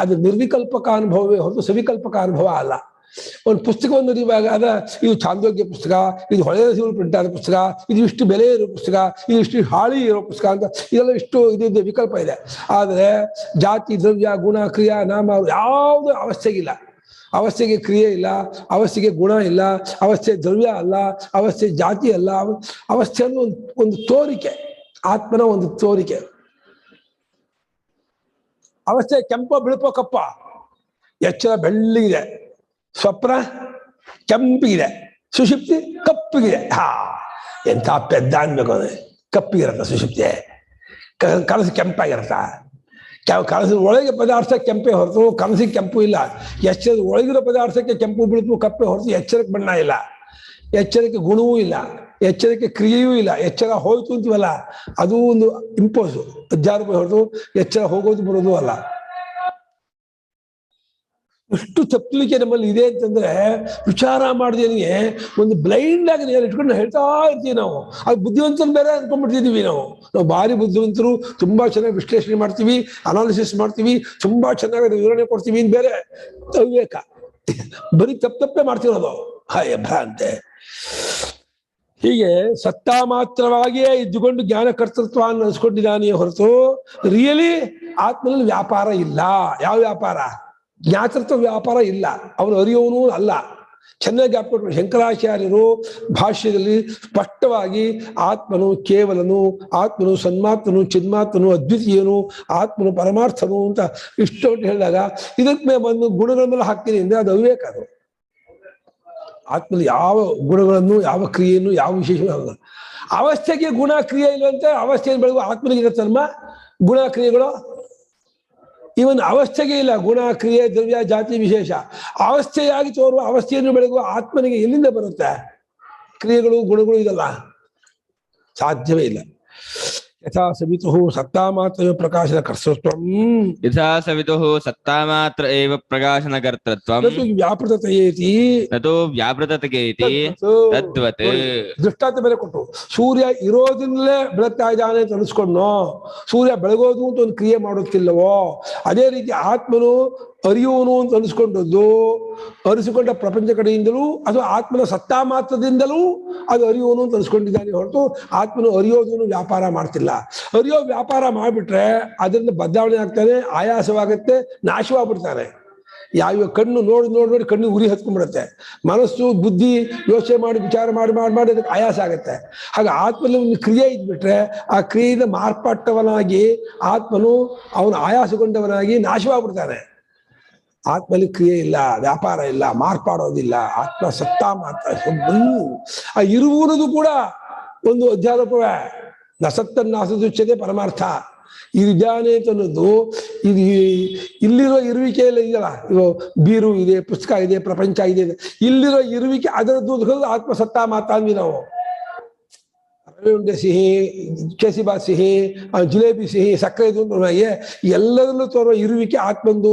ಅದು ನಿರ್ವಿಕಲ್ಪಕ ಅನುಭವವೇ ಹೊರತು ಸವಿಕಲ್ಪಕ ಅನುಭವ ಅಲ್ಲ. ಒಂದು ಪುಸ್ತಕವನ್ನು ಅರಿಯುವಾಗ ಇದು ಚಾಂದೋಗ್ಯ ಪುಸ್ತಕ, ಇದು ಹೊಳೆಯ ಪ್ರಿಂಟ್ ಆದ ಪುಸ್ತಕ, ಇದು ಇಷ್ಟು ಬೆಲೆ ಇರೋ ಪುಸ್ತಕ, ಇದು ಇಷ್ಟು ಹಾಳಿ ಇರೋ ಪುಸ್ತಕ ಅಂತ ಇದೆಲ್ಲ ಇಷ್ಟು ಇದು ವಿಕಲ್ಪ ಇದೆ. ಆದರೆ ಜಾತಿ, ದ್ರವ್ಯ, ಗುಣ, ಕ್ರಿಯಾ, ನಾಮ ಯಾವುದು ಅವಸ್ಥೆಗಿಲ್ಲ. ಅವಸ್ಥೆಗೆ ಕ್ರಿಯೆ ಇಲ್ಲ, ಅವಸ್ಥೆಗೆ ಗುಣ ಇಲ್ಲ, ಅವಸ್ಥೆ ದ್ರವ್ಯ ಅಲ್ಲ, ಅವಸ್ಥೆ ಜಾತಿ ಅಲ್ಲ. ಅವಸ್ಥೆ ಅನ್ನೋ ಒಂದು ತೋರಿಕೆ, ಆತ್ಮನ ಒಂದು ತೋರಿಕೆ. ಅವಸ್ಥೆ ಕೆಂಪ ಬಿಳುಪೋ ಕಪ್ಪ, ಎಚ್ಚರ ಬೆಳ್ಳಿಗಿದೆ, ಸ್ವಪ್ನ ಕೆಂಪಿಗಿದೆ, ಸುಷುಪ್ತಿ ಕಪ್ಪಿಗಿದೆ. ಎಂಥ ಪೆದ್ದ ಅನ್ಬೇಕು, ಅಂದ್ರೆ ಕಪ್ಪಿಗಿರತ್ತ ಸುಷುಪ್ತಿ, ಕನಸು ಕೆಂಪಾಗಿರತ್ತ. ಕನಸಿನ ಒಳಗೆ ಪದಾರ್ಥ ಕೆಂಪೆ ಹೊರತು ಕನಸಿಗೆ ಕೆಂಪು ಇಲ್ಲ. ಎಚ್ಚರದ ಒಳಗಿರೋ ಪದಾರ್ಥಕ್ಕೆ ಕೆಂಪು ಬಿಳುಪು ಕಪ್ಪೆ ಹೊರತು ಎಚ್ಚರಕ್ಕೆ ಬಣ್ಣ ಇಲ್ಲ, ಎಚ್ಚರಕ್ಕೆ ಗುಣವೂ ಇಲ್ಲ, ಎಚ್ಚರಕ್ಕೆ ಕ್ರಿಯೆಯೂ ಇಲ್ಲ. ಎಚ್ಚರ ಹೋಯ್ತು ಅಂತೀವಲ್ಲ, ಅದು ಒಂದು ಇಂಪೋಸು, ಅಜ್ಜಾರ ಹೊರತು ಎಚ್ಚರ ಹೋಗೋದು ಬರೋದು ಅಲ್ಲ. ಎಷ್ಟು ತಪ್ಪಲಿಕೆ ನಮ್ಮಲ್ಲಿ ಇದೆ ಅಂತಂದ್ರೆ, ವಿಚಾರ ಮಾಡಿದೇನಿಗೆ ಒಂದು ಬ್ಲೈಂಡ್ ಆಗಿ ಇಟ್ಕೊಂಡು ಹೇಳ್ತಾ ಇರ್ತೀವಿ ನಾವು. ಅದು ಬುದ್ಧಿವಂತರು ಬೇರೆ ಅನ್ಕೊಂಡ್ಬಿಡ್ತಿದೀವಿ ನಾವು. ಭಾರಿ ಬುದ್ಧಿವಂತರು, ತುಂಬಾ ಚೆನ್ನಾಗಿ ವಿಶ್ಲೇಷಣೆ ಮಾಡ್ತೀವಿ, ಅನಾಲಿಸಿಸ್ ಮಾಡ್ತೀವಿ, ತುಂಬಾ ಚೆನ್ನಾಗಿ ವಿವರಣೆ ಕೊಡ್ತೀವಿ ಅಂತ ಬೇರೆ ಅವಿವೇಕ. ಬರೀ ತಪ್ಪೇ ಮಾಡ್ತಿರೋದು. ಭ್ರಾಂತೆ. ಹೀಗೆ ಸತ್ತಾ ಮಾತ್ರವಾಗಿಯೇ ಇದ್ದುಕೊಂಡು ಜ್ಞಾನ ಕರ್ತೃತ್ವ ಅನ್ಸ್ಕೊಂಡಿದ್ದಾನೆ ಹೊರತು ರಿಯಲಿ ಆತ್ಮನಲ್ಲಿ ವ್ಯಾಪಾರ ಇಲ್ಲ. ಯಾವ ವ್ಯಾಪಾರ? ಜ್ಞಾತೃತ್ವ ವ್ಯಾಪಾರ ಇಲ್ಲ. ಅವನು ಅರಿಯೋನು ಅಲ್ಲ. ಚೆನ್ನಾಗಿ ಜ್ಞಾಪಕ. ಶಂಕರಾಚಾರ್ಯರು ಭಾಷ್ಯದಲ್ಲಿ ಸ್ಪಷ್ಟವಾಗಿ ಆತ್ಮನು ಕೇವಲನು, ಆತ್ಮನು ಸನ್ಮಾತ್ಮನು, ಚಿನ್ಮಾತ್ಮನು, ಅದ್ವಿತೀಯನು, ಆತ್ಮನು ಪರಮಾರ್ಥನು ಅಂತ ಇಷ್ಟು ಹೇಳಿದಾಗ ಇದಕ್ಕೆ ಬಂದು ಗುಣಗಳ ಮೇಲೆ ಹಾಕ್ತೀನಿ ಅಂದ್ರೆ ಅದು ಅವಿವೇಕ. ಅದು ಆತ್ಮದಲ್ಲಿ ಯಾವ ಗುಣಗಳನ್ನು, ಯಾವ ಕ್ರಿಯೆಯನ್ನು, ಯಾವ ವಿಶೇಷ ಅವಸ್ಥೆಗೆ ಗುಣ ಕ್ರಿಯೆ ಇಲ್ಲಂತೆ. ಅವಸ್ಥೆಯನ್ನು ಬೆಳಗುವ ಆತ್ಮನಿಗಿರುತ್ತಲ್ಮ ಗುಣ ಕ್ರಿಯೆಗಳು. ಇವನ್ ಅವಸ್ಥೆಗೆ ಇಲ್ಲ ಗುಣ ಕ್ರಿಯೆ ದ್ರವ್ಯ ಜಾತಿ ವಿಶೇಷ. ಅವಸ್ಥೆಯಾಗಿ ತೋರುವ ಅವಸ್ಥೆಯನ್ನು ಬೆಳಗುವ ಆತ್ಮನಿಗೆ ಎಲ್ಲಿಂದ ಬರುತ್ತೆ ಕ್ರಿಯೆಗಳು ಗುಣಗಳು? ಇದಲ್ಲ, ಸಾಧ್ಯವೇ ಇಲ್ಲ. ಯಥಾ ಸವಿತುಃ ಸತ್ತಾ ಮಾತ್ರ ಪ್ರಕಾಶನ ಕರ್ತೃತ್ವಂ ಯಥಾ ಸವಿತುಃ ಸತ್ತಾ ಮಾತ್ರ ಏವ ಪ್ರಕಾಶನ ಕರ್ತೃತ್ವಂ ವ್ಯಾಪೃತತೆಯೇತಿ ತतो ವ್ಯಾಪೃತತೆಯೇತಿ ತದ್ವತ್. ದೃಷ್ಟಾಂತ ಬೇರೆ ಕೊಟ್ಟು, ಸೂರ್ಯ ಇರೋದ್ರಿಂದಲೇ ಬೆಳಗ್ತಾ ಇದ್ದಾನೆ ಅಂತ ಅನಿಸ್ಕೊಂಡು ಸೂರ್ಯ ಬೆಳಗೋದು ಅಂತ ಒಂದು ಕ್ರಿಯೆ ಮಾಡುತ್ತಿಲ್ಲವೋ, ಅದೇ ರೀತಿ ಆತ್ಮನು ಅರಿಯುವನು ಅಂತ ಅನಿಸ್ಕೊಂಡದ್ದು ಅರಿಸಿಕೊಂಡ ಪ್ರಪಂಚ ಕಡೆಯಿಂದಲೂ ಅದು ಆತ್ಮನ ಸತ್ತಾ ಮಾತ್ರದಿಂದಲೂ ಅದು ಅರಿಯುವನು ಅಂತ ಅನಿಸ್ಕೊಂಡಿದ್ದಾನೆ ಹೊರತು ಆತ್ಮನು ಅರಿಯೋದನ್ನು ವ್ಯಾಪಾರ ಮಾಡ್ತಿಲ್ಲ. ಅರಿಯೋ ವ್ಯಾಪಾರ ಮಾಡಿಬಿಟ್ರೆ ಅದರಿಂದ ಬದಲಾವಣೆ ಆಗ್ತಾನೆ, ಆಯಾಸವಾಗುತ್ತೆ, ನಾಶವಾಗ್ಬಿಡ್ತಾನೆ. ಯಾವ ಕಣ್ಣು ನೋಡಿ ಕಣ್ಣಿಗೆ ಉರಿ ಹತ್ಕೊಂಡ್ಬಿಡುತ್ತೆ. ಮನಸ್ಸು ಬುದ್ಧಿ ಯೋಚನೆ ಮಾಡಿ ವಿಚಾರ ಮಾಡಿ ಅದಕ್ಕೆ ಆಯಾಸ ಆಗುತ್ತೆ. ಹಾಗೆ ಆತ್ಮನಲ್ಲಿ ಒಂದು ಕ್ರಿಯೆ ಇದ್ಬಿಟ್ರೆ ಆ ಕ್ರಿಯೆಯಿಂದ ಮಾರ್ಪಟ್ಟವನಾಗಿ ಆತ್ಮನು ಅವನು ಆಯಾಸಗೊಂಡವನಾಗಿ ನಾಶವಾಗ್ಬಿಡ್ತಾನೆ. ಆತ್ಮಲ್ಲಿ ಕ್ರಿಯೆ ಇಲ್ಲ, ವ್ಯಾಪಾರ ಇಲ್ಲ, ಮಾರ್ಪಾಡೋದಿಲ್ಲ. ಆತ್ಮ ಸತ್ತಾ ಮಾತ್ರ. ಆ ಇರುವುದು ಕೂಡ ಒಂದು ಅಧ್ಯಾರೋಪವೇ. ನಸತ್ತನ್ನಾಸದುಚ್ಯತೆ ಪರಮಾರ್ಥ. ಇದ್ದಾನೆ ಅಂತ ಅನ್ನೋದು ಇದು ಇಲ್ಲಿರೋ ಇರುವಿಕೆಯಲ್ಲ ಇದೆಯಲ್ಲ. ಇದು ಬೀರು ಇದೆ, ಪುಸ್ತಕ ಇದೆ, ಪ್ರಪಂಚ ಇದೆ, ಇಲ್ಲಿರೋ ಇರುವಿಕೆ ಅದರದ್ದು ಆತ್ಮ ಸತ್ತಾ ಮಾತ್ರ ಅಂದ್ವಿ ನಾವು. ರವೆ ಉಂಡೆ ಸಿಹಿ, ಕೇಸಿಬಾತ್ ಸಿಹಿ, ಜಿಲೇಬಿ ಸಿಹಿ, ಸಕ್ಕರೆ ಇದು ಎಲ್ಲದರಲ್ಲೂ ತೋರುವ ಇರುವಿಕೆ ಆತ್ಮಂದು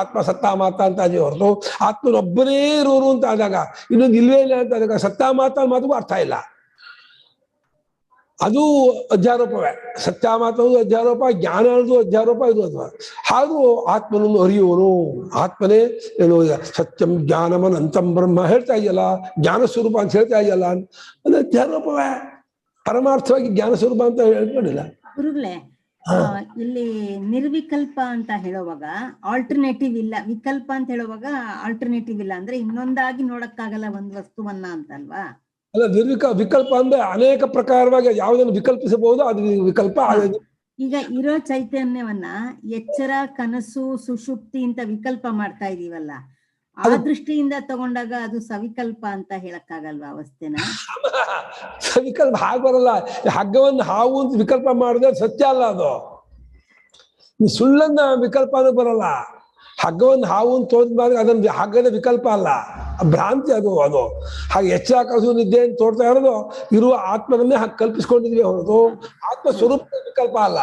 ಆತ್ಮ ಸತ್ತಾ ಮಾತ್ರ ಅಂತ ಅದೇ ಹೊರತು ಆತ್ಮನೊಬ್ಬನೇ ಇರೋರು ಅಂತ ಆದಾಗ ಇನ್ನೊಂದು ಇಲ್ವೇ ಇಲ್ಲ ಅಂತ ಆದಾಗ ಸತ್ತಾ ಮಾತ್ರ ಮಾತುಗೂ ಅರ್ಥ ಇಲ್ಲ. ಅದು ಅಧ್ಯಾರೋಪವೇ. ಸತ್ಯ ಮಾತದು ಅಧ್ಯಾರೋಪ, ಜ್ಞಾನ ಅನ್ನೋದು ಅಧ್ಯಾರೋಪ, ಇದು ಅಥವಾ ಹಾಗೂ ಆತ್ಮನನ್ನು ಅರಿಯುವನು. ಆತ್ಮನೇ ಏನು ಸತ್ಯಂ ಜ್ಞಾನಮನ್ ಅಂತಂ ಬ್ರಹ್ಮ ಹೇಳ್ತಾ ಇದೆಯಲ್ಲ, ಜ್ಞಾನ ಸ್ವರೂಪ ಅಂತ ಹೇಳ್ತಾ ಇದೆಯಲ್ಲ, ಅದು ಅಧ್ಯಾರೋಪವೇ. ಪರಮಾರ್ಥವಾಗಿ ಜ್ಞಾನ ಸ್ವರೂಪ ಅಂತ ಹೇಳ್ಕೊಂಡಿಲ್ಲ. ಗುರುಗಳೇ, ಇಲ್ಲಿ ನಿರ್ವಿಕಲ್ಪ ಅಂತ ಹೇಳುವಾಗ ಆಲ್ಟರ್ನೇಟಿವ್ ಇಲ್ಲ, ವಿಕಲ್ಪ ಅಂತ ಹೇಳುವಾಗ ಆಲ್ಟರ್ನೇಟಿವ್ ಇಲ್ಲ ಅಂದ್ರೆ ಇನ್ನೊಂದಾಗಿ ನೋಡಕ್ಕಾಗಲ್ಲ ಒಂದ್ ವಸ್ತುವನ್ನ ಅಂತಲ್ವಾ? ಅಲ್ಲ, ವಿಕಲ್ಪ ಅಂದ್ರೆ ಅನೇಕ ಪ್ರಕಾರವಾಗಿ ಯಾವುದನ್ನು ವಿಕಲ್ಪಿಸಬಹುದು, ಅದು ವಿಕಲ್ಪ. ಈಗ ಇರೋ ಚೈತನ್ಯವನ್ನ ಎಚ್ಚರ, ಕನಸು, ಸುಷುಪ್ತಿ ಅಂತ ವಿಕಲ್ಪ ಮಾಡ್ತಾ ಇದೀವಲ್ಲ, ಆ ದೃಷ್ಟಿಯಿಂದ ತಗೊಂಡಾಗ ಅದು ಸವಿಕಲ್ಪ ಅಂತ ಹೇಳಕ್ಕಾಗಲ್ವಾ ಅವಸ್ಥೆನ? ಸವಿಕಲ್ಪ ಹಾಗೆ ಬರಲ್ಲ. ಹಗ್ಗವನ್ನು ಹಾವು ಅಂತ ವಿಕಲ್ಪ ಮಾಡಿದ್ರೆ ಸತ್ಯ ಅಲ್ಲ ಅದು. ಸುಳ್ಳನ್ನ ವಿಕಲ್ಪ ಅನ್ನೋದು ಬರಲ್ಲ. ಹಗ್ಗವನ್ನು ಹಾವು ಅಂತ ತೋರಿದ್ರೆ ಅದನ್ನ ಹಗ್ಗದ ವಿಕಲ್ಪ ಅಲ್ಲ, ಭ್ರಾಂತಿ ಅದು. ಹಾಗೆ ಎಚ್ಚರ ಕನಸು ನಿದ್ದೆ ಅಂತ ತೋರ್ತಾ ಇರೋದು ಇರುವ ಆತ್ಮನನ್ನೇ ಹಾಗೆ ಕಲ್ಪಿಸ್ಕೊಂಡಿದ್ವಿ ಹೊರತು ಆತ್ಮ ಸ್ವರೂಪಕ್ಕೆ ವಿಕಲ್ಪ ಅಲ್ಲ.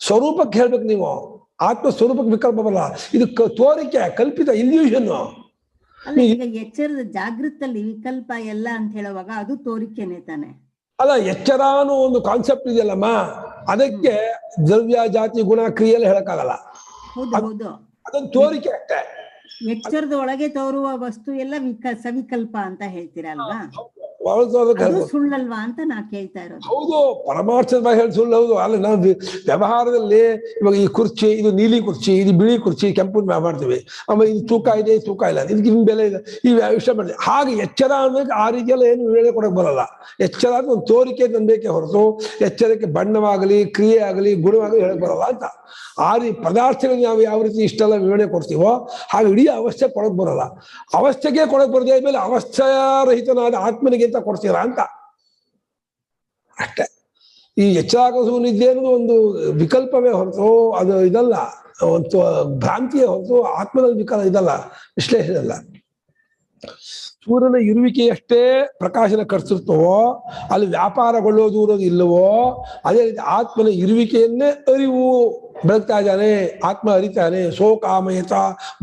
ಸ್ವರೂಪಕ್ಕೆ ಹೇಳ್ಬೇಕು ನೀವು, ಆತ್ಮ ಸ್ವರೂಪಕ್ಕೆ ವಿಕಲ್ಪ ಬರಲ್ಲ. ಇದು ತೋರಿಕೆ, ಕಲ್ಪಿತ, ಇಲ್ಯೂಷನ್. ಅಲ್ಲ, ಈಗ ಎಚ್ಚರದ ಜಾಗೃತಲ್ಲಿ ವಿಕಲ್ಪ ಎಲ್ಲ ಅಂತ ಹೇಳುವಾಗ ಅದು ತೋರಿಕೆನೆ ತಾನೆ. ಅಲ್ಲ, ಎಚ್ಚರ ಅನ್ನೋ ಒಂದು ಕಾನ್ಸೆಪ್ಟ್ ಇದೆಯಲ್ಲಮ್ಮ, ಅದಕ್ಕೆ ದ್ರವ್ಯ ಜಾತಿ ಗುಣ ಕ್ರಿಯೆಲ್ಲ ಹೇಳಕ್ಕಾಗಲ್ಲ. ಹೌದು, ಅದೊಂದು ತೋರಿಕೆ ಅಷ್ಟೇ. ಎಚ್ಚರದ ಒಳಗೆ ತೋರುವ ವಸ್ತು ಎಲ್ಲ ಸವಿಕಲ್ಪ ಅಂತ ಹೇಳ್ತೀರಾ ಅಲ್ವಾ? ಸುಳ್ಳಲ್ವಾ ಅಂತ ನಾ ಕೇಳ್ತಾ ಇರೋದು. ಹೌದು, ಪರಮಾರ್ಥದ ಹೇಳಿ ಸುಳ್ಳು. ಹೌದು. ಅಲ್ಲ, ನಾವು ವ್ಯವಹಾರದಲ್ಲಿ ಇವಾಗ ಈ ಕುರ್ಚಿ, ಇದು ನೀಲಿ ಕುರ್ಚಿ, ಇದು ಬಿಳಿ ಕುರ್ಚಿ, ಕೆಂಪು ಮಾಡ್ತೀವಿ. ಆಮೇಲೆ ಇದು ತೂಕ ಇದೆ, ತೂಕ ಇಲ್ಲ, ಇದಕ್ಕೆ ಇನ್ ಬೆಲೆ ಇದೆ, ಈ ವಿಷಯ ಮಾಡ್ತೀವಿ. ಹಾಗೆ ಎಚ್ಚರ ಅಂದ್ರೆ ಆ ರೀತಿಯೆಲ್ಲ ಏನು ವೇಳೆ ಕೊಡಕ್ ಬರಲ್ಲ. ಎಚ್ಚರ ಅಂತ ಒಂದು ತೋರಿಕೆ ತಂದೇಕೆ ಹೊರತು ಎಚ್ಚರಕ್ಕೆ ಬಣ್ಣವಾಗಲಿ, ಕ್ರಿಯೆ ಆಗಲಿ, ಗುಣವಾಗಲಿ ಹೇಳಕ್ ಬರಲ್ಲ ಅಂತ. ಆ ರೀತಿ ಪದಾರ್ಥಗಳು ನಾವು ಯಾವ ರೀತಿ ಇಷ್ಟೆಲ್ಲ ವಿವರಣೆ ಕೊಡ್ತೀವೋ ಹಾಗೆ ಇಡೀ ಅವಸ್ಥೆ ಕೊಡಕ್ ಬರಲ್ಲ. ಅವಸ್ಥೆಗೆ ಕೊಡಕ್ ಬರದೇ ಮೇಲೆ ಅವಸ್ಥೆರಹಿತನಾದ ಆತ್ಮನಿಗೆ ಅಂತ ಕೊಡ್ತೀರಾ ಅಂತ ಅಷ್ಟೇ. ಈ ಎಚ್ಚರಾಗಸು ನಿದ್ದೆ ಅನ್ನೋದು ಒಂದು ವಿಕಲ್ಪವೇ ಹೊರತು ಅದು ಇದಲ್ಲ, ಒಂದು ಭ್ರಾಂತಿಯೇ ಹೊರತು ಆತ್ಮನಲ್ಲಿ ಇದಲ್ಲ, ವಿಶ್ಲೇಷಣೆ ಅಲ್ಲ. ಸೂರ್ಯನ ಇರುವಿಕೆಯಷ್ಟೇ ಪ್ರಕಾಶನ ಕರ್ತೃತ್ವವೋ ಅಲ್ಲಿ ವ್ಯಾಪಾರಗೊಳ್ಳೋದು ಅನ್ನೋದು ಇಲ್ಲವೋ, ಅದೇ ರೀತಿ ಆತ್ಮನ ಇರುವಿಕೆಯನ್ನೇ ಅರಿವು ಬೆಳಗ್ತಾ ಇದ್ದಾನೆ, ಆತ್ಮ ಅರಿತಾನೆ. ಸೋ ಕಾಮಯತ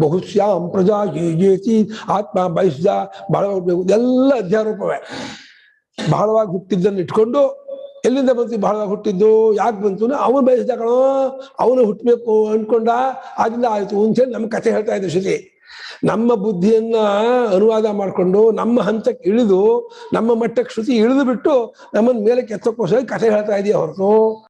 ಬಹುಶ್ಯಾಂ ಪ್ರಜಾ ಜೇತಿ, ಆತ್ಮ ಬಯಸ್ದ ಬಹಳಬೇಕು, ಎಲ್ಲ ಅಧ್ಯಾರೋಪವೇ. ಬಹಳವಾಗಿ ಹುಟ್ಟಿದ್ದನ್ನು ಇಟ್ಕೊಂಡು ಎಲ್ಲಿಂದ ಬಂತು ಬಹಳವಾಗಿ ಹುಟ್ಟಿದ್ದು, ಯಾಕೆ ಬಂತು, ಅವನು ಬಯಸ್ದ ಕಣೋ, ಅವನು ಹುಟ್ಟಬೇಕು ಅನ್ಕೊಂಡ, ಅದರಿಂದ ಆಯ್ತು ಅಂತೇಳಿ ನಮ್ಗೆ ಕಥೆ ಹೇಳ್ತಾ ಇದ್ದ ಶ್ರುತಿ. ನಮ್ಮ ಬುದ್ಧಿಯನ್ನ ಅನುವಾದ ಮಾಡಿಕೊಂಡು ನಮ್ಮ ಹಂತಕ್ಕೆ ಇಳಿದು ನಮ್ಮ ಮಟ್ಟಕ್ಕೆ ಶ್ರುತಿ ಇಳಿದು ಬಿಟ್ಟು ನಮ್ಮನ್ನ ಮೇಲೆ ಕೆತ್ತಕ್ಕೋಸ್ಕರ ಕಥೆ ಹೇಳ್ತಾ ಇದೆಯಾ ಹೊರತು